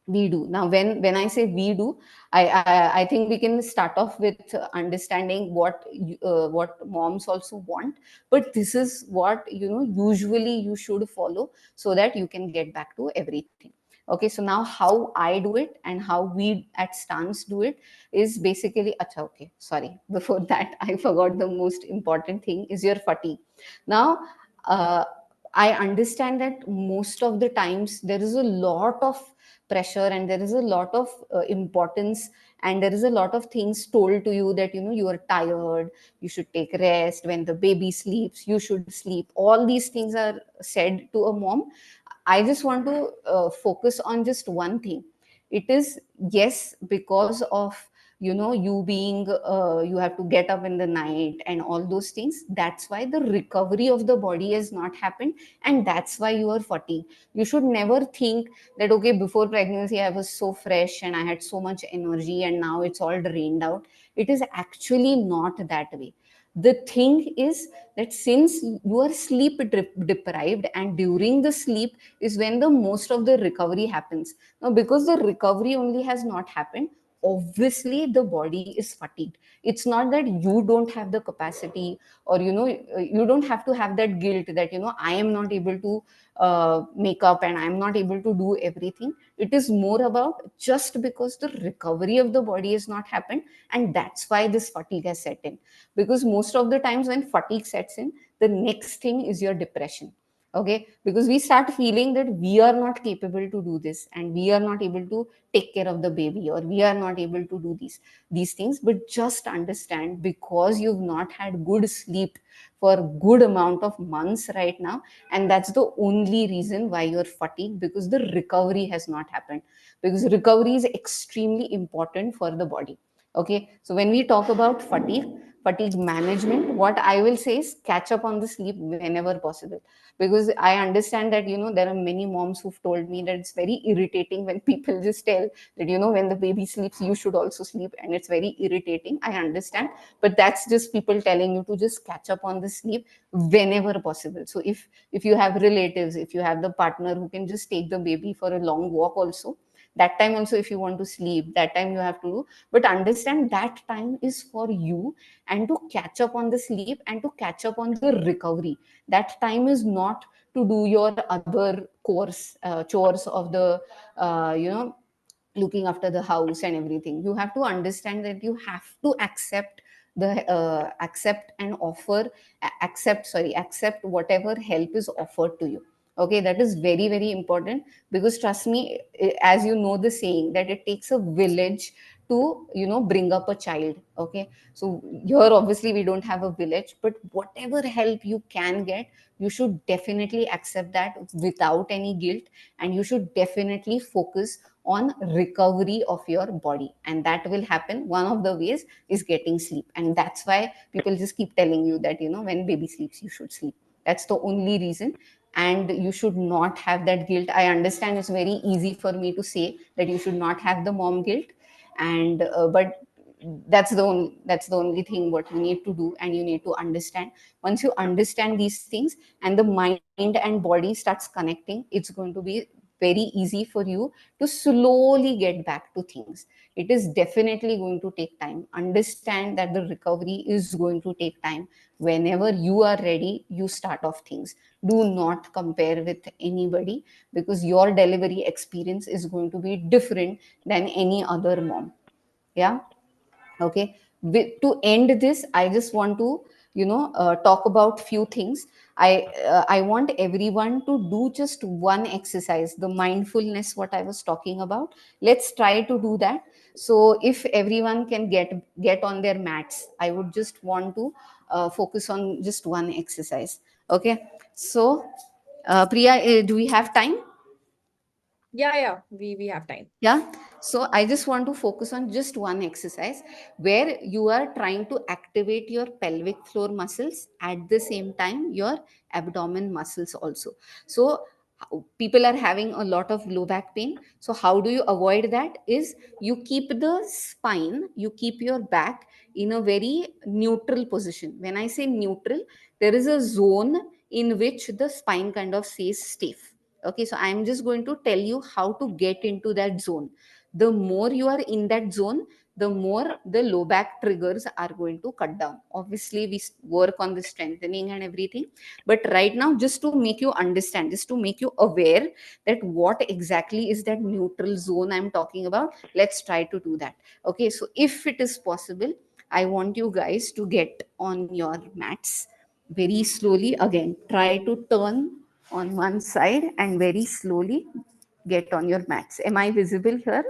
we do. Now when I say we do, I think we can start off with understanding what moms also want, but this is what usually you should follow, so that you can get back to everything. Okay, so now how I do it and how we at Stance do it is basically, acha, okay, sorry, before that I forgot the most important thing is your fatigue. Now, uh, I understand that most of the times there is a lot of pressure, and there is a lot of importance, and there is a lot of things told to you that, you are tired, you should take rest, when the baby sleeps you should sleep, all these things are said to a mom. I just want to focus on just one thing. It is, yes, because of, you being, you have to get up in the night and all those things, that's why the recovery of the body has not happened, and that's why you are fatigued. You should never think that, okay, before pregnancy I was so fresh and I had so much energy and now it's all drained out. It is actually not that way. The thing is that since you are sleep deprived, and during the sleep is when the most of the recovery happens. Now, because the recovery only has not happened, obviously the body is fatigued. It's not that you don't have the capacity, or you don't have to have that guilt that, I am not able to make up and I'm not able to do everything. It is more about just because the recovery of the body has not happened, and that's why this fatigue has set in. Because most of the times when fatigue sets in, the next thing is your depression. Okay, because we start feeling that we are not capable to do this, and we are not able to take care of the baby, or we are not able to do these things. But just understand, because you've not had good sleep for a good amount of months right now, and that's the only reason why you're fatigued, because the recovery has not happened. Because recovery is extremely important for the body. Okay, so when we talk about fatigue management, what I will say is catch up on the sleep whenever possible. Because I understand that, there are many moms who've told me that it's very irritating when people just tell that, when the baby sleeps you should also sleep, and it's very irritating. I understand, but that's just people telling you to just catch up on the sleep whenever possible. So if you have relatives, if you have the partner who can just take the baby for a long walk also, that time also, if you want to sleep, that time you have to do. But understand that time is for you, and to catch up on the sleep and to catch up on the recovery. That time is not to do your other chores of the looking after the house and everything. You have to understand that you have to accept and accept whatever help is offered to you. Okay, that is very, very important. Because trust me, as you know the saying that it takes a village to, bring up a child. Okay, so here obviously we don't have a village, but whatever help you can get, you should definitely accept that without any guilt, and you should definitely focus on recovery of your body, and that will happen. One of the ways is getting sleep, and that's why people just keep telling you that, when baby sleeps you should sleep. That's the only reason. And you should not have that guilt. I understand it's very easy for me to say that you should not have the mom guilt, and but that's the only thing what you need to do, and you need to understand. Once you understand these things and the mind and body starts connecting, it's going to be very easy for you to slowly get back to things. It is definitely going to take time. Understand that the recovery is going to take time. Whenever you are ready, you start off things. Do not compare with anybody, because your delivery experience is going to be different than any other mom. Yeah. Okay. To end this, I just want to, talk about few things. I want everyone to do just one exercise, the mindfulness what I was talking about. Let's try to do that. So if everyone can get on their mats, I would just want to focus on just one exercise. Okay. So Priya, do we have time? Yeah, we have time. Yeah. So I just want to focus on just one exercise where you are trying to activate your pelvic floor muscles, at the same time your abdomen muscles also. So people are having a lot of low back pain. So how do you avoid that? Is you keep the spine, you keep your back in a very neutral position. When I say neutral, there is a zone in which the spine kind of stays stiff. Okay, so I'm just going to tell you how to get into that zone. The more you are in that zone, the more the low back triggers are going to cut down. Obviously we work on the strengthening and everything, but right now, just to make you understand, just to make you aware that what exactly is that neutral zone I'm talking about, let's try to do that. Okay, so if it is possible, I want you guys to get on your mats very slowly. Again, try to turn on one side and very slowly get on your mats. Am I visible here?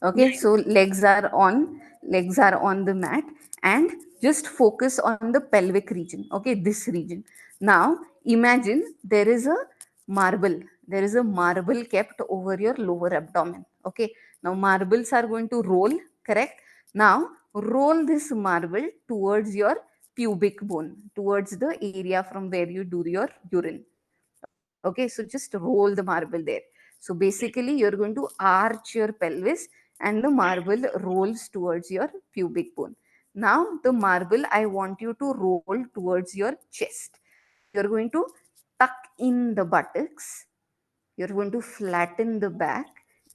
Okay, Yeah. so legs are on the mat, and just focus on the pelvic region. Okay, this region. Now imagine marble there is a marble kept over your lower abdomen. Okay, now marbles are going to roll, correct? Now roll this marble towards your pubic bone, towards the area from where you do your urine. Okay, so just roll the marble there. So basically you're going to arch your pelvis, and the marble rolls towards your pubic bone. Now the marble I want you to roll towards your chest. You're going to tuck in the buttocks, you're going to flatten the back,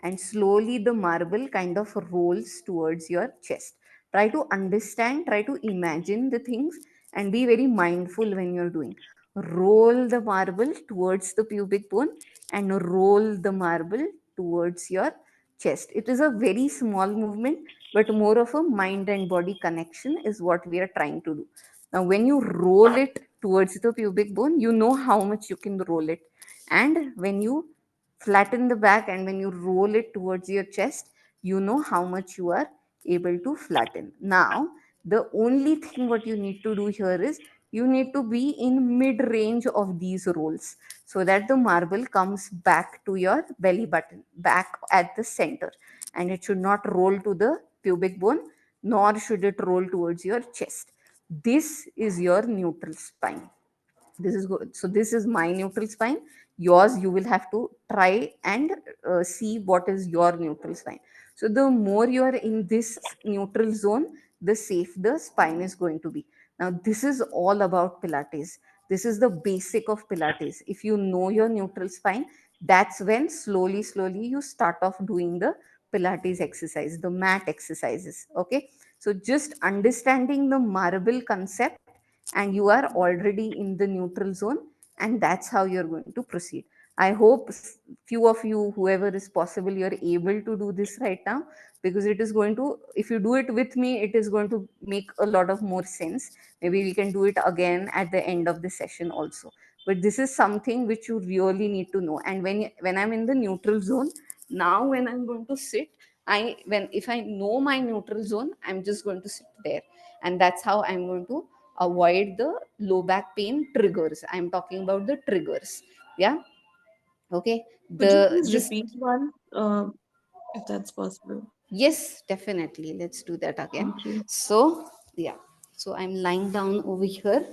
and slowly the marble kind of rolls towards your chest. Try to understand, try to imagine the things, and be very mindful when you're doing. Roll the marble towards the pubic bone, and roll the marble towards your chest. It is a very small movement, but more of a mind and body connection is what we are trying to do. Now when you roll it towards the pubic bone, you know how much you can roll it. And when you flatten the back and when you roll it towards your chest, you know how much you are able to flatten. Now the only thing what you need to do here is you need to be in mid range of these rolls, so that the marble comes back to your belly button, back at the center, and it should not roll to the pubic bone, nor should it roll towards your chest. This is your neutral spine. This is good. So this is my neutral spine. Yours, you will have to try and see what is your neutral spine. So the more you are in this neutral zone, the safe the spine is going to be. Now this is all about Pilates. This is the basic of Pilates. If you know your neutral spine, that's when slowly you start off doing the Pilates exercise, the mat exercises. Okay, so just understanding the marble concept, and you are already in the neutral zone, and that's how you're going to proceed. I hope few of you, whoever is possible, you're able to do this right now, because it is going to, if you do it with me, it is going to make a lot of more sense. Maybe we can do it again at the end of the session also, but this is something which you really need to know. And when I'm in the neutral zone, now when I'm going to sit, when if I know my neutral zone, I'm just going to sit there, and that's how I'm going to avoid the low back pain triggers. I'm talking about the triggers. Yeah. Okay. Could you The please this repeat one, if that's possible? Yes, definitely. Let's do that again. Thank you. So, yeah. So I'm lying down over here.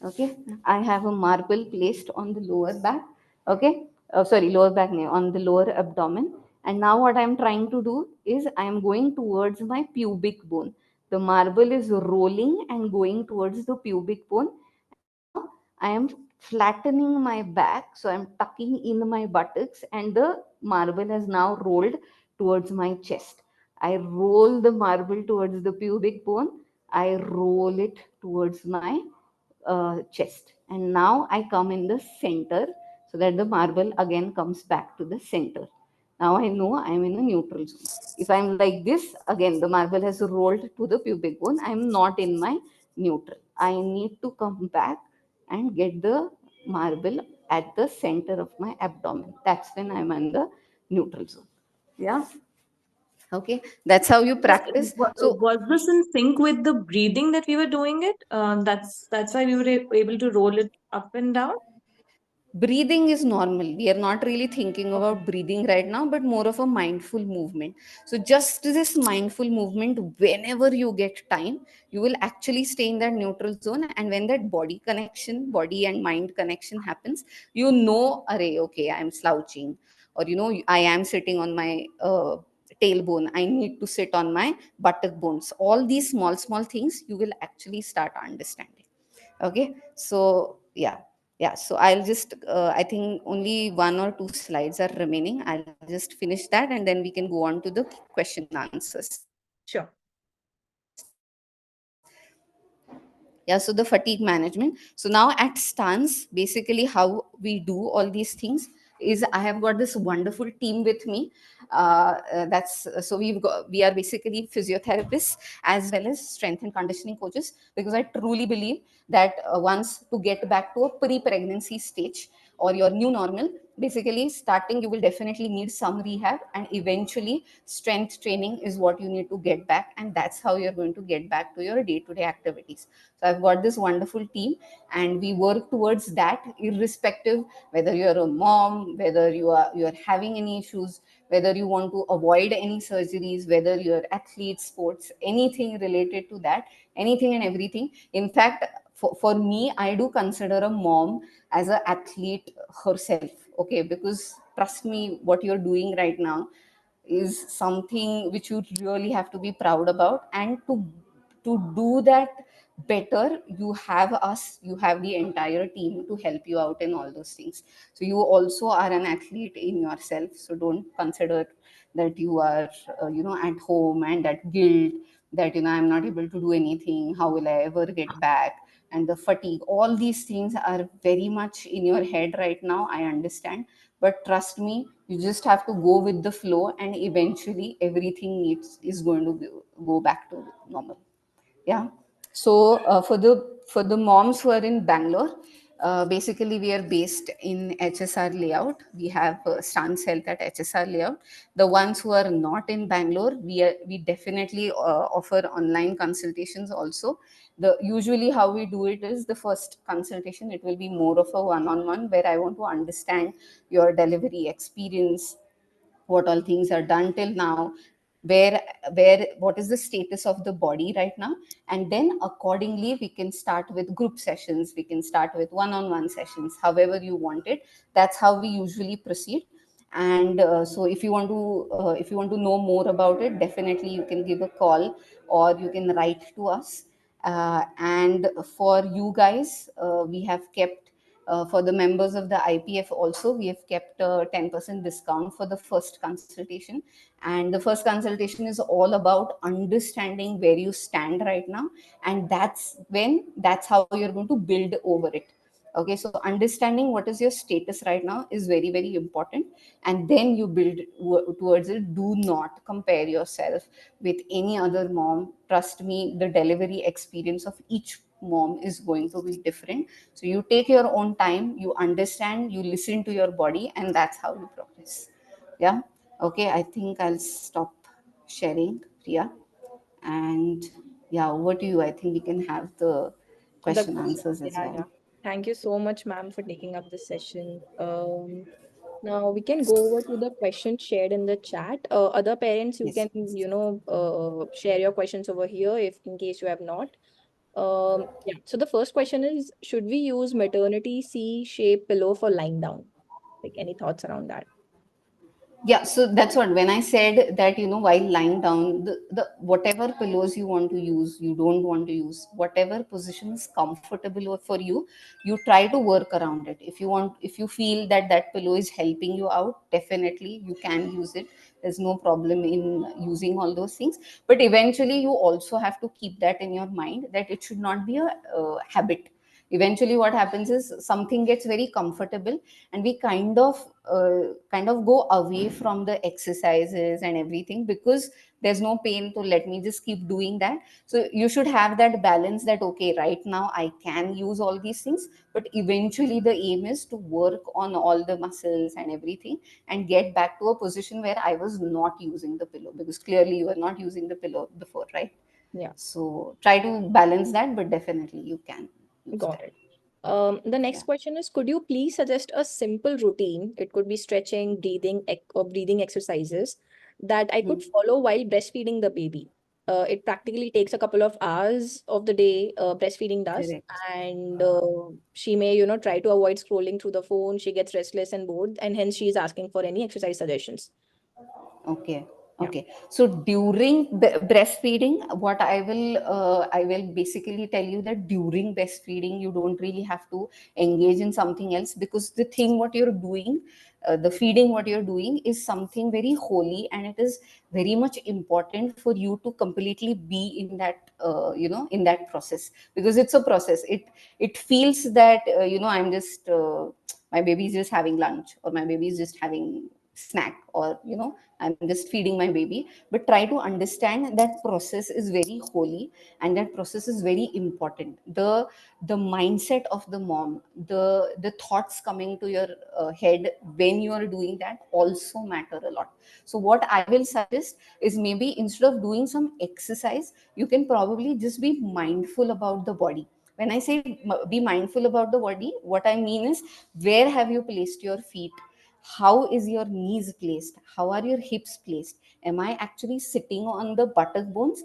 Okay. I have a marble placed on the lower back. Okay. Sorry, lower back, no, on the lower abdomen. And now what I'm trying to do is I'm going towards my pubic bone. The marble is rolling and going towards the pubic bone. And now I am flattening my back. So I'm tucking in my buttocks, and the marble has now rolled towards my chest. I roll the marble towards the pubic bone. I roll it towards my chest. And now I come in the center, so that the marble again comes back to the center. Now I know I'm in a neutral zone. If I'm like this, again, the marble has rolled to the pubic bone. I'm not in my neutral. I need to come back and get the marble at the center of my abdomen. That's when I'm in the neutral zone. Yeah. Okay, that's how you But practice. So was this in sync with the breathing that we were doing it? That's why we were able to roll it up and down. breathing is normal. We are not really thinking Okay. about breathing right now, but more of a mindful movement. So just this mindful movement, whenever you get time, you will actually stay in that neutral zone. And when that body and mind connection happens, you know, array, okay, I'm slouching, or you know, I am sitting on my tailbone, I need to sit on my buttock bones. All these small things you will actually start understanding. Okay, so yeah, so I'll just I think only one or two slides are remaining. I'll just finish that, and then we can go on to the question answers. Sure. Yeah, so the fatigue management. So now at stance, basically how we do all these things is I have got this wonderful team with me. That's so we are basically physiotherapists as well as strength and conditioning coaches, because I truly believe that once to get back to a pre-pregnancy stage, or your new normal, basically starting you will definitely need some rehab, and eventually strength training is what you need to get back, and that's how you're going to get back to your day-to-day activities. So I've got this wonderful team, and we work towards that, irrespective whether you're a mom, whether you're having any issues, whether you want to avoid any surgeries, whether you're athletes, sports, anything related to that, anything and everything. In fact, for me, I do consider a mom as an athlete herself. Okay, because trust me, what you're doing right now is something which you really have to be proud about, and to do that better, you have us, you have the entire team to help you out in all those things. So you also are an athlete in yourself, so don't consider that you are at home, and that guilt that I'm not able to do anything, how will I ever get back, and the fatigue, all these things are very much in your head right now, I understand. But trust me, you just have to go with the flow, and eventually everything is going to go back to normal. Yeah. So for the moms who are in Bangalore, basically we are based in HSR layout. We have Stance Health at HSR layout. The ones who are not in Bangalore, we definitely offer online consultations also. The usually how we do it is, the first consultation, it will be more of a one-on-one, where I want to understand your delivery experience, what all things are done till now, where what is the status of the body right now, and then accordingly we can start with group sessions, we can start with one-on-one sessions, however you want it. That's how we usually proceed. And so if you want to know more about it, definitely you can give a call, or you can write to us. And for you guys, we have kept, for the members of the IPF also, we have kept a 10% discount for the first consultation. And the first consultation is all about understanding where you stand right now. And that's how you're going to build over it. Okay, so understanding what is your status right now is very, very important. And then you build towards it. Do not compare yourself with any other mom. Trust me, the delivery experience of each mom is going to be different. So you take your own time, you understand, you listen to your body, and that's how you progress. Yeah. Okay, I think I'll stop sharing, Priya. And yeah, over to you. I think we can have the The question question. answers as Yeah, well. yeah. Thank you so much, ma'am, for taking up this session. Now we can go over to the questions shared in the chat. Other parents, you Yes. can, share your questions over here if in case you have not. Yeah. So the first question is, should we use maternity C-shape pillow for lying down? Like any thoughts around that? Yeah, so that's what, when I said that, while lying down, the whatever pillows you want to use, you don't want to use, whatever position is comfortable for you, you try to work around it. If you feel that that pillow is helping you out, definitely you can use it. There's no problem in using all those things. But eventually you also have to keep that in your mind, that it should not be a habit. Eventually what happens is, something gets very comfortable, and we kind of go away from the exercises and everything, because there's no pain, to let me just keep doing that. So you should have that balance, that okay, right now I can use all these things, but eventually the aim is to work on all the muscles and everything, and get back to a position where I was not using the pillow, because clearly you were not using the pillow before, right? Yeah, So try to balance that, but definitely you can use got that. it. The Yeah. next question is, could you please suggest a simple routine? It could be stretching, or breathing exercises that I could Hmm. follow while breastfeeding the baby. It practically takes a couple of hours of the day, breastfeeding does, Correct. and she may, try to avoid scrolling through the phone. She gets restless and bored, and hence she's asking for any exercise suggestions. Okay. Yeah, Okay. So during breastfeeding, what I will basically tell you, that during breastfeeding, you don't really have to engage in something else, because the thing what you're doing, the feeding what you're doing is something very holy, and it is very much important for you to completely be in that, in that process, because it's a process. It feels that, I'm just my baby is just having lunch, or my baby is just having snack, or I'm just feeding my baby. But try to understand that process is very holy, and that process is very important. The mindset of the mom, the thoughts coming to your head when you are doing that also matter a lot. So what I will suggest is, maybe instead of doing some exercise, you can probably just be mindful about the body. When I say be mindful about the body, what I mean is, where have you placed your feet? How is your knees placed? How are your hips placed? Am I actually sitting on the buttock bones,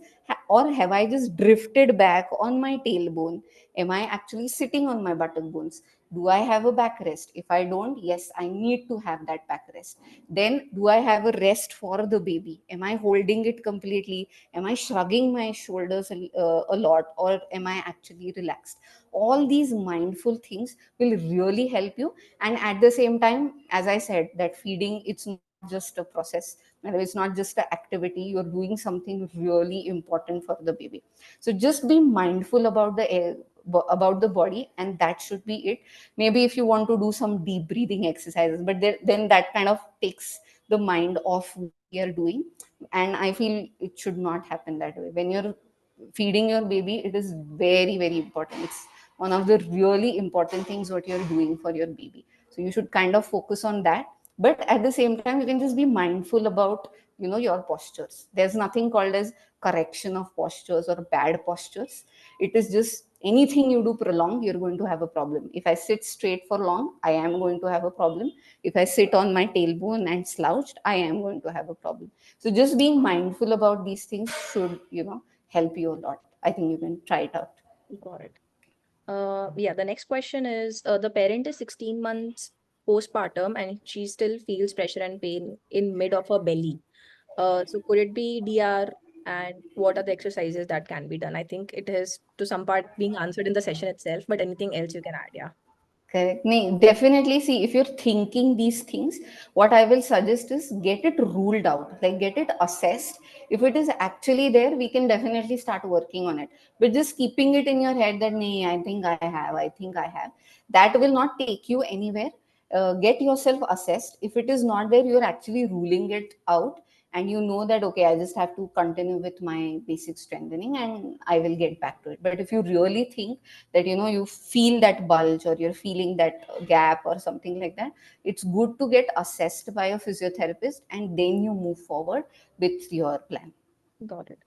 or have I just drifted back on my tailbone? Am I actually sitting on my buttock bones? Do I have a backrest? If I don't, yes, I need to have that backrest. Then, do I have a rest for the baby? Am I holding it completely? Am I shrugging my shoulders a lot, or am I actually relaxed? All these mindful things will really help you. And at the same time, as I said, that feeding, it's not just a process, it's not just an activity. You're doing something really important for the baby. So just be mindful about about the body, and that should be it. Maybe if you want to do some deep breathing exercises, but then that kind of takes the mind off what we are doing. And I feel it should not happen that way. When you're feeding your baby, it is very, very important. It's one of the really important things what you're doing for your baby. So you should kind of focus on that. But at the same time, you can just be mindful about your postures. There's nothing called as correction of postures or bad postures. It is just, anything you do prolonged, you're going to have a problem. If I sit straight for long, I am going to have a problem. If I sit on my tailbone and slouched, I am going to have a problem. So just being mindful about these things should help you a lot. I think you can try it out. Got it. Yeah, the next question is, the parent is 16 months postpartum and she still feels pressure and pain in mid of her belly. So could it be DR, and what are the exercises that can be done? I think it is to some part being answered in the session itself, but anything else you can add, yeah. Correct. Definitely. See, if you're thinking these things, what I will suggest is, get it ruled out, like get it assessed. If it is actually there, we can definitely start working on it. But just keeping it in your head that, nee, I think I have, that will not take you anywhere. Get yourself assessed. If it is not there, you're actually ruling it out, and you know that, okay, I just have to continue with my basic strengthening and I will get back to it. But if you really think that you feel that bulge, or you're feeling that gap or something like that, it's good to get assessed by a physiotherapist, and then you move forward with your plan. Got it.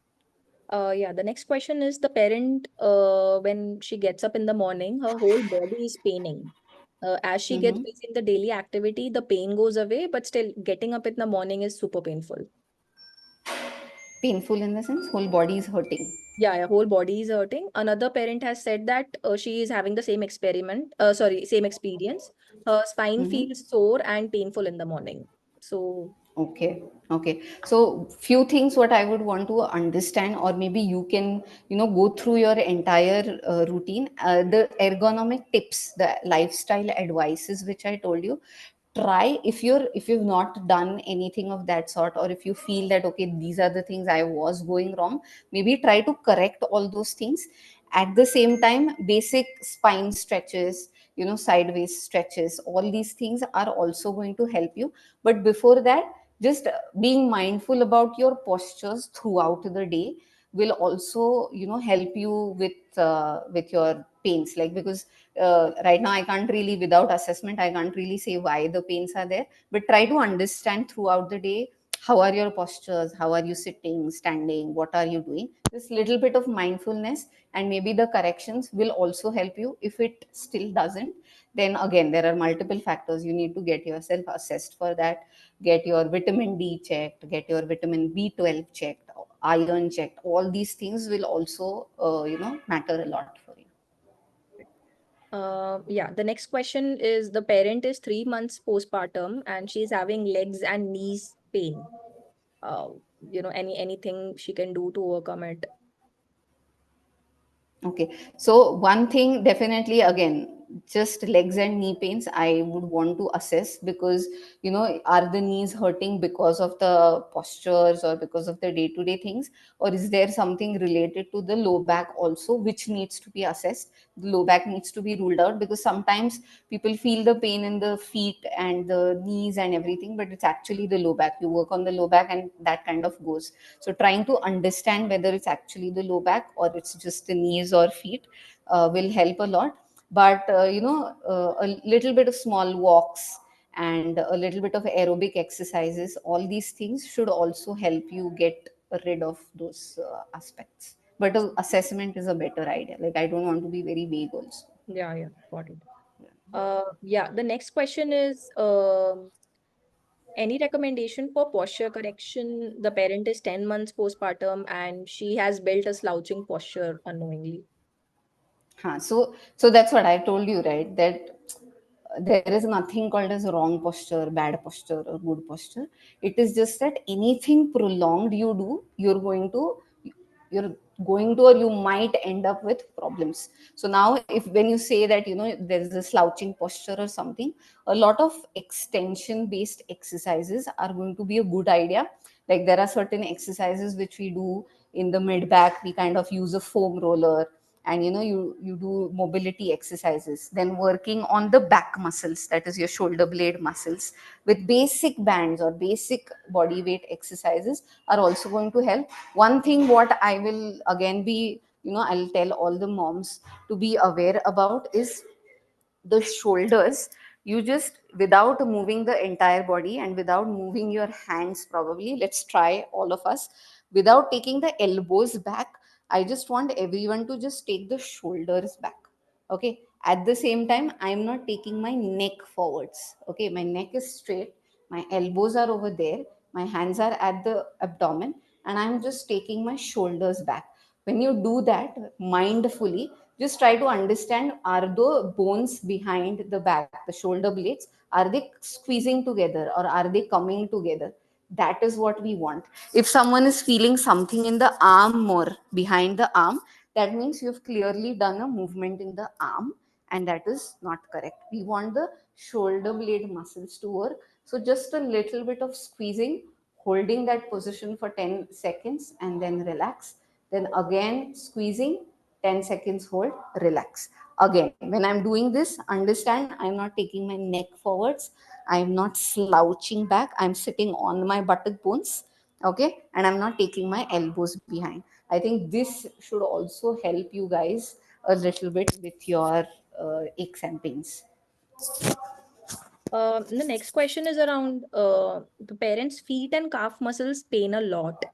Yeah, the next question is, the parent, when she gets up in the morning, her whole body is paining. As she gets Hmm. busy in the daily activity, the pain goes away, but still getting up in the morning is super painful. Painful in the sense, whole body is hurting. Yeah, yeah, whole body is hurting. Another parent has said that she is having the same experience. Her spine Hmm. feels sore and painful in the morning. So, Okay, okay. So few things what I would want to understand, or maybe you can, go through your entire routine. The ergonomic tips, the lifestyle advices which I told you. Try, if you've not done anything of that sort, or if you feel that, okay, these are the things I was going wrong, maybe try to correct all those things. At the same time, basic spine stretches, sideways stretches, all these things are also going to help you. But before that, just being mindful about your postures throughout the day will also help you with your pains, like, because right now I can't really, without assessment, I can't really say why the pains are there. But try to understand throughout the day, how are your postures, how are you sitting, standing, what are you doing. This little bit of mindfulness and maybe the corrections will also help you. If it still doesn't, then again, there are multiple factors. You need to get yourself assessed for that. Get your vitamin D checked, get your vitamin B12 checked, iron checked. All these things will also matter a lot for you. yeah, the next question is, the parent is 3 months postpartum and she's having legs and knees pain. Uh, anything she can do to overcome it? Okay. So one thing, definitely, again, just legs and knee pains, I would want to assess, because are the knees hurting because of the postures or because of the day to day things, or is there something related to the low back also which needs to be assessed? The low back needs to be ruled out, because sometimes people feel the pain in the feet and the knees and everything, but it's actually the low back. You work on the low back and that kind of goes. So trying to understand whether it's actually the low back or it's just the knees or feet will help a lot. But a little bit of small walks and a little bit of aerobic exercises, all these things should also help you get rid of those aspects. But assessment is a better idea. Like, I don't want to be very vague also. Yeah, yeah, got it. Yeah, the next question is any recommendation for posture correction? The parent is 10 months postpartum and she has built a slouching posture unknowingly. So that's what I told you, right? That there is nothing called as wrong posture, bad posture, or good posture. It is just that anything prolonged you do, you're going to, or you might end up with problems. So now, if when you say that there is a slouching posture or something, a lot of extension based exercises are going to be a good idea. Like, there are certain exercises which we do in the mid back. We kind of use a foam roller, and you do mobility exercises, then working on the back muscles, that is your shoulder blade muscles, with basic bands or basic body weight exercises are also going to help. One thing what I will again be, I'll tell all the moms to be aware about is the shoulders. You just, without moving the entire body and without moving your hands, probably, let's try all of us, without taking the elbows back, I just want everyone to just take the shoulders back. Okay, at the same time, I'm not taking my neck forwards. Okay, my neck is straight, my elbows are over there, my hands are at the abdomen, and I'm just taking my shoulders back. When you do that mindfully, just try to understand, are the bones behind the back, the shoulder blades, are they squeezing together or are they coming together? That is what we want. If someone is feeling something in the arm, more behind the arm, that means you've clearly done a movement in the arm, and that is not correct. We want the shoulder blade muscles to work. So just a little bit of squeezing, holding that position for 10 seconds and then relax, then again squeezing, 10 seconds, hold, relax. Again, when I'm doing this, understand, I'm not taking my neck forwards, I'm not slouching back, I'm sitting on my buttock bones. Okay, and I'm not taking my elbows behind. I think this should also help you guys a little bit with your aches and pains. The next question is around the parents' feet and calf muscles pain a lot.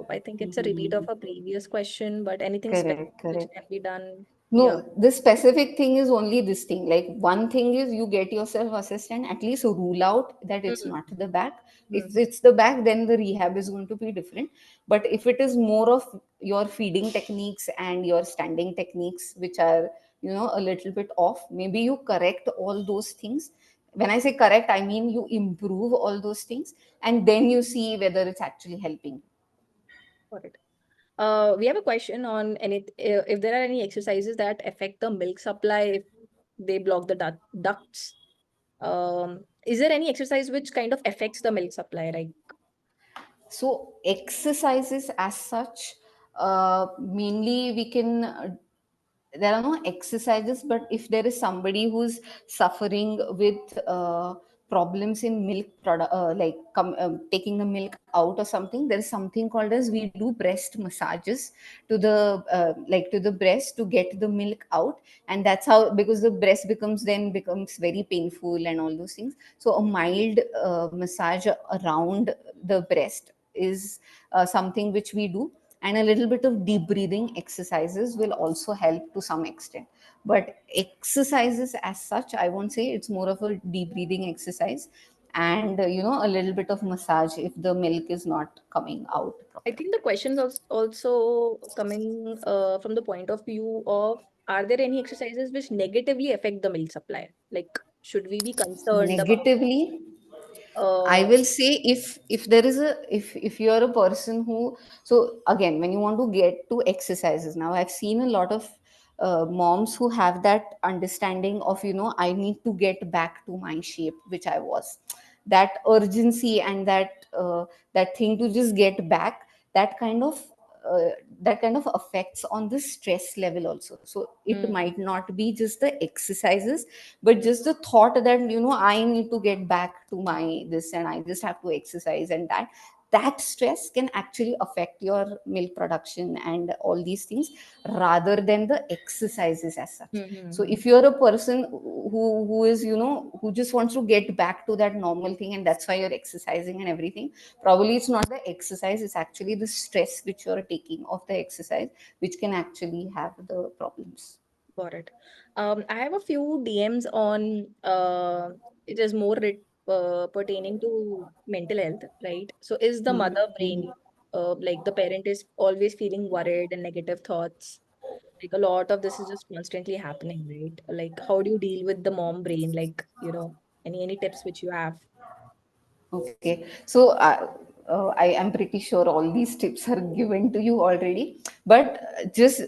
I think it's a repeat of a previous question, but anything specific Correct, which correct. can be done? Yeah. No, the specific thing is only this thing. Like, one thing is you get yourself assessed and at least rule out that it's Mm, not the back. If mm. it's the back, then the rehab is going to be different. But if it is more of your feeding techniques and your standing techniques, which are, a little bit off, maybe you correct all those things. When I say correct, I mean you improve all those things, and then you see whether it's actually helping. Got it. We have a question on if there are any exercises that affect the milk supply if they block the ducts. Is there any exercise which kind of affects the milk supply? Like, So exercises as such, mainly we can. There are no exercises, but if there is somebody who's suffering with problems in milk product, like taking the milk out or something, there is something called as, we do breast massages to the like to the breast to get the milk out, and that's how, because the breast becomes very painful and all those things. So a mild massage around the breast is something which we do, and a little bit of deep breathing exercises will also help to some extent. But exercises as such, I won't say, it's more of a deep breathing exercise, and a little bit of massage if the milk is not coming out I properly. think the question was also coming from the point of view of, are there any exercises which negatively affect the milk supply? Like, should we be concerned about Negatively, I uh, will say, if there is a, if you're a person who, so again, when you want to get to exercises, now I've seen a lot of moms who have that understanding of, I need to get back to my shape which I was, that urgency and that thing to just get back, that kind of uh, that kind of affects on the stress level also. So it Mm, might not be just the exercises, but just the thought that, I need to get back to my this and I just have to exercise, and that stress can actually affect your milk production and all these things, rather than the exercises as such. mm, mm, So mm. if you're a person who is, who just wants to get back to that normal thing, and that's why you're exercising and everything, probably it's not the exercise, it's actually the stress which you're taking of the exercise, which can actually have the problems. Got it. I have a few DMs on it is more pertaining to mental health, right? So is the Mhm. mother Mhm. brain like the parent is always feeling worried and negative thoughts? Like a lot of this is just constantly happening, right? Like how do you deal with the mom brain? Like, any tips which you have? Okay, so I am pretty sure all these tips are given to you already, but just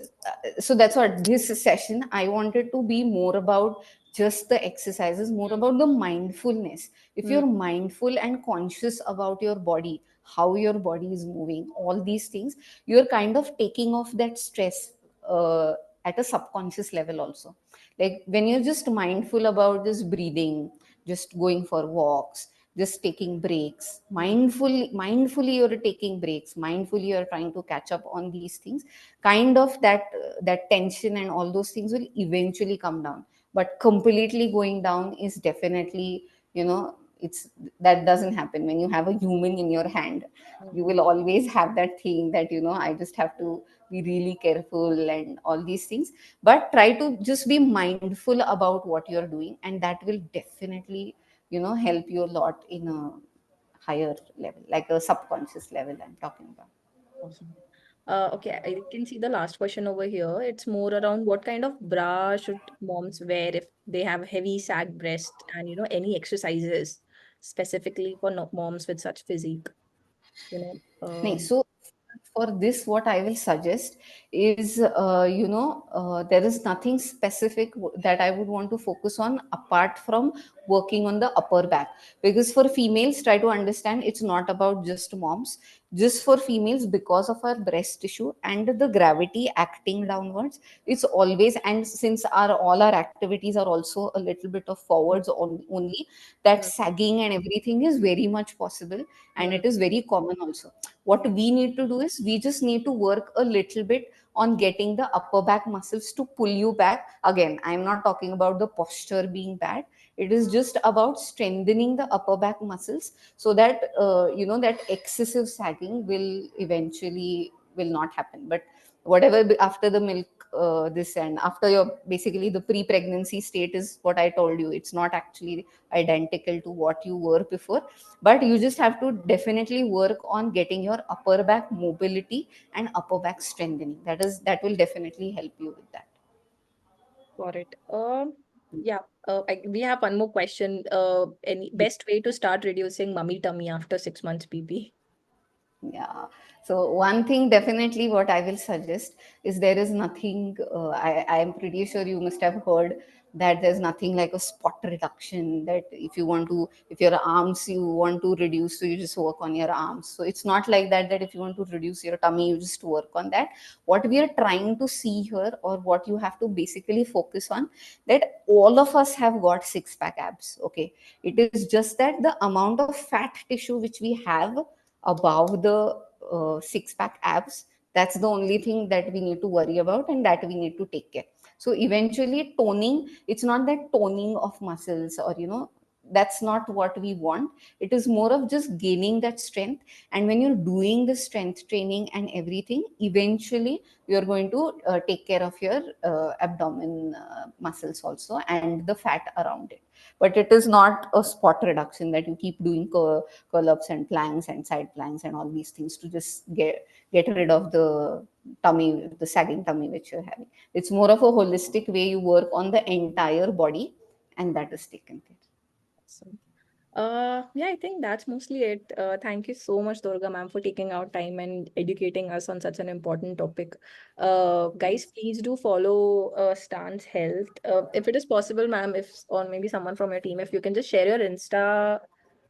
so that's what this session I wanted to be more about, just the exercises, more about the mindfulness. If Mm, you're mindful and conscious about your body, how your body is moving, all these things, you're kind of taking off that stress uh, at a subconscious level also. Like when you're just mindful about just breathing, just going for walks, just taking breaks, mm, mindfully you're taking breaks, mindfully you're trying to catch up on these things, kind of that tension and all those things will eventually come down. But completely going down is definitely, it's that doesn't happen. When you have a human in your hand, you mm. will always have that thing that, I just have to be really careful and all these things. But try to just be mindful about what you're doing, and that will definitely, help you a lot in a higher level, like a subconscious level I'm talking about. Awesome. Okay, I can see the last question over here. It's more around what kind of bra should moms wear if they have heavy sag breast and any exercises specifically for moms with such physique. You know, Nice. So for this, what I will suggest is, there is nothing specific that I would want to focus on apart from working on the upper back. Because for females, try to understand it's not about just moms. Just for females, because of our breast tissue and the gravity acting downwards, it's always, and since our all our activities are also a little bit of mm, forwards only, that mm, sagging and everything is very much possible, and it mm, is very common also. What mm, we need to do is we just need to work a little bit on getting the upper back muscles to pull you back. Again, I'm not talking about the posture being bad, it is just about strengthening the upper back muscles, so that that excessive sagging will eventually will not happen. But whatever after the milk, this and after your basically the pre-pregnancy state is what I told you, it's not actually identical to what you were before. But you just have to definitely work on getting your upper back mobility and upper back strengthening. That will definitely help you with that. got it. Yeah. We have one more question. Any best way to start reducing mummy tummy after 6 months PP? Yeah. So one thing definitely what I will suggest is there is nothing. I am pretty sure you must have heard that there's nothing like a spot reduction. That if you want to, if your arms you want to reduce, so you just work on your arms. So it's not like that. That if you want to reduce your tummy, you just work on that. What we are trying to see here, or what you have to basically focus on, that all of us have got six pack abs. Okay, it is just that the amount of fat tissue which we have above the six pack abs, that's the only thing that we need to worry about, and that we need to take care. So eventually toning, it's not that toning of muscles, or that's not what we want. It is more of just gaining that strength. And when you're doing the strength training and everything, eventually you're going to take care of your abdomen muscles also, and the fat around it. But it is not a spot reduction that you keep doing curl-ups and planks and side planks and all these things to just get rid of the tummy, the sagging tummy which you're having. It's more of a holistic way you work on the entire body, and that is taken care. Awesome. Yeah, I think that's mostly it. Thank you so much, Durga ma'am, for taking out time and educating us on such an important topic. Guys, please do follow Stan's Health. If it is possible, ma'am, if or maybe someone from your team, if you can just share your Insta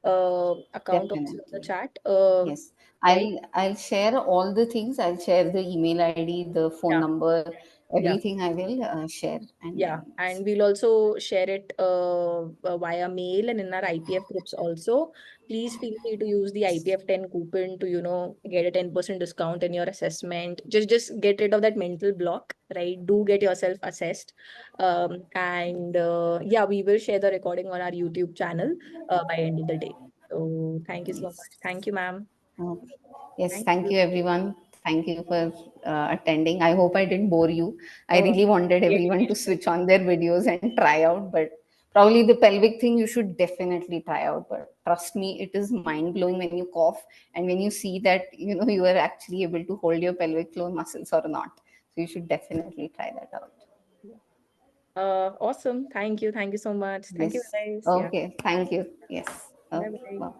account also in the Definitely. chat. Yes. Right? I'll share all the things. I'll share the email ID, the phone Yeah, number, yeah. everything I will share. And Yeah, then, and we'll also share it via mail and in our IPF groups also. Please feel free to use the IPF 10 coupon to, get a 10% discount in your assessment. Just get rid of that mental block, right? Do get yourself assessed. And yeah, we will share the recording on our YouTube channel by end of the day. So thank you so yes. much. Thank you, ma'am. Okay. Yes, Thank thank you. you everyone. Thank you for attending. I hope I didn't bore you. I Oh, really wanted yeah. everyone to switch on their videos and try out, but probably the pelvic thing you should definitely try out. But trust me, it is mind blowing when you cough and when you see that you are actually able to hold your pelvic floor muscles or not. So you should definitely try that out. Awesome. Thank you. Thank you so much. Thank you, Yes. guys. Yeah. Okay. Thank you. Yes. Bye Okay. bye. Bye.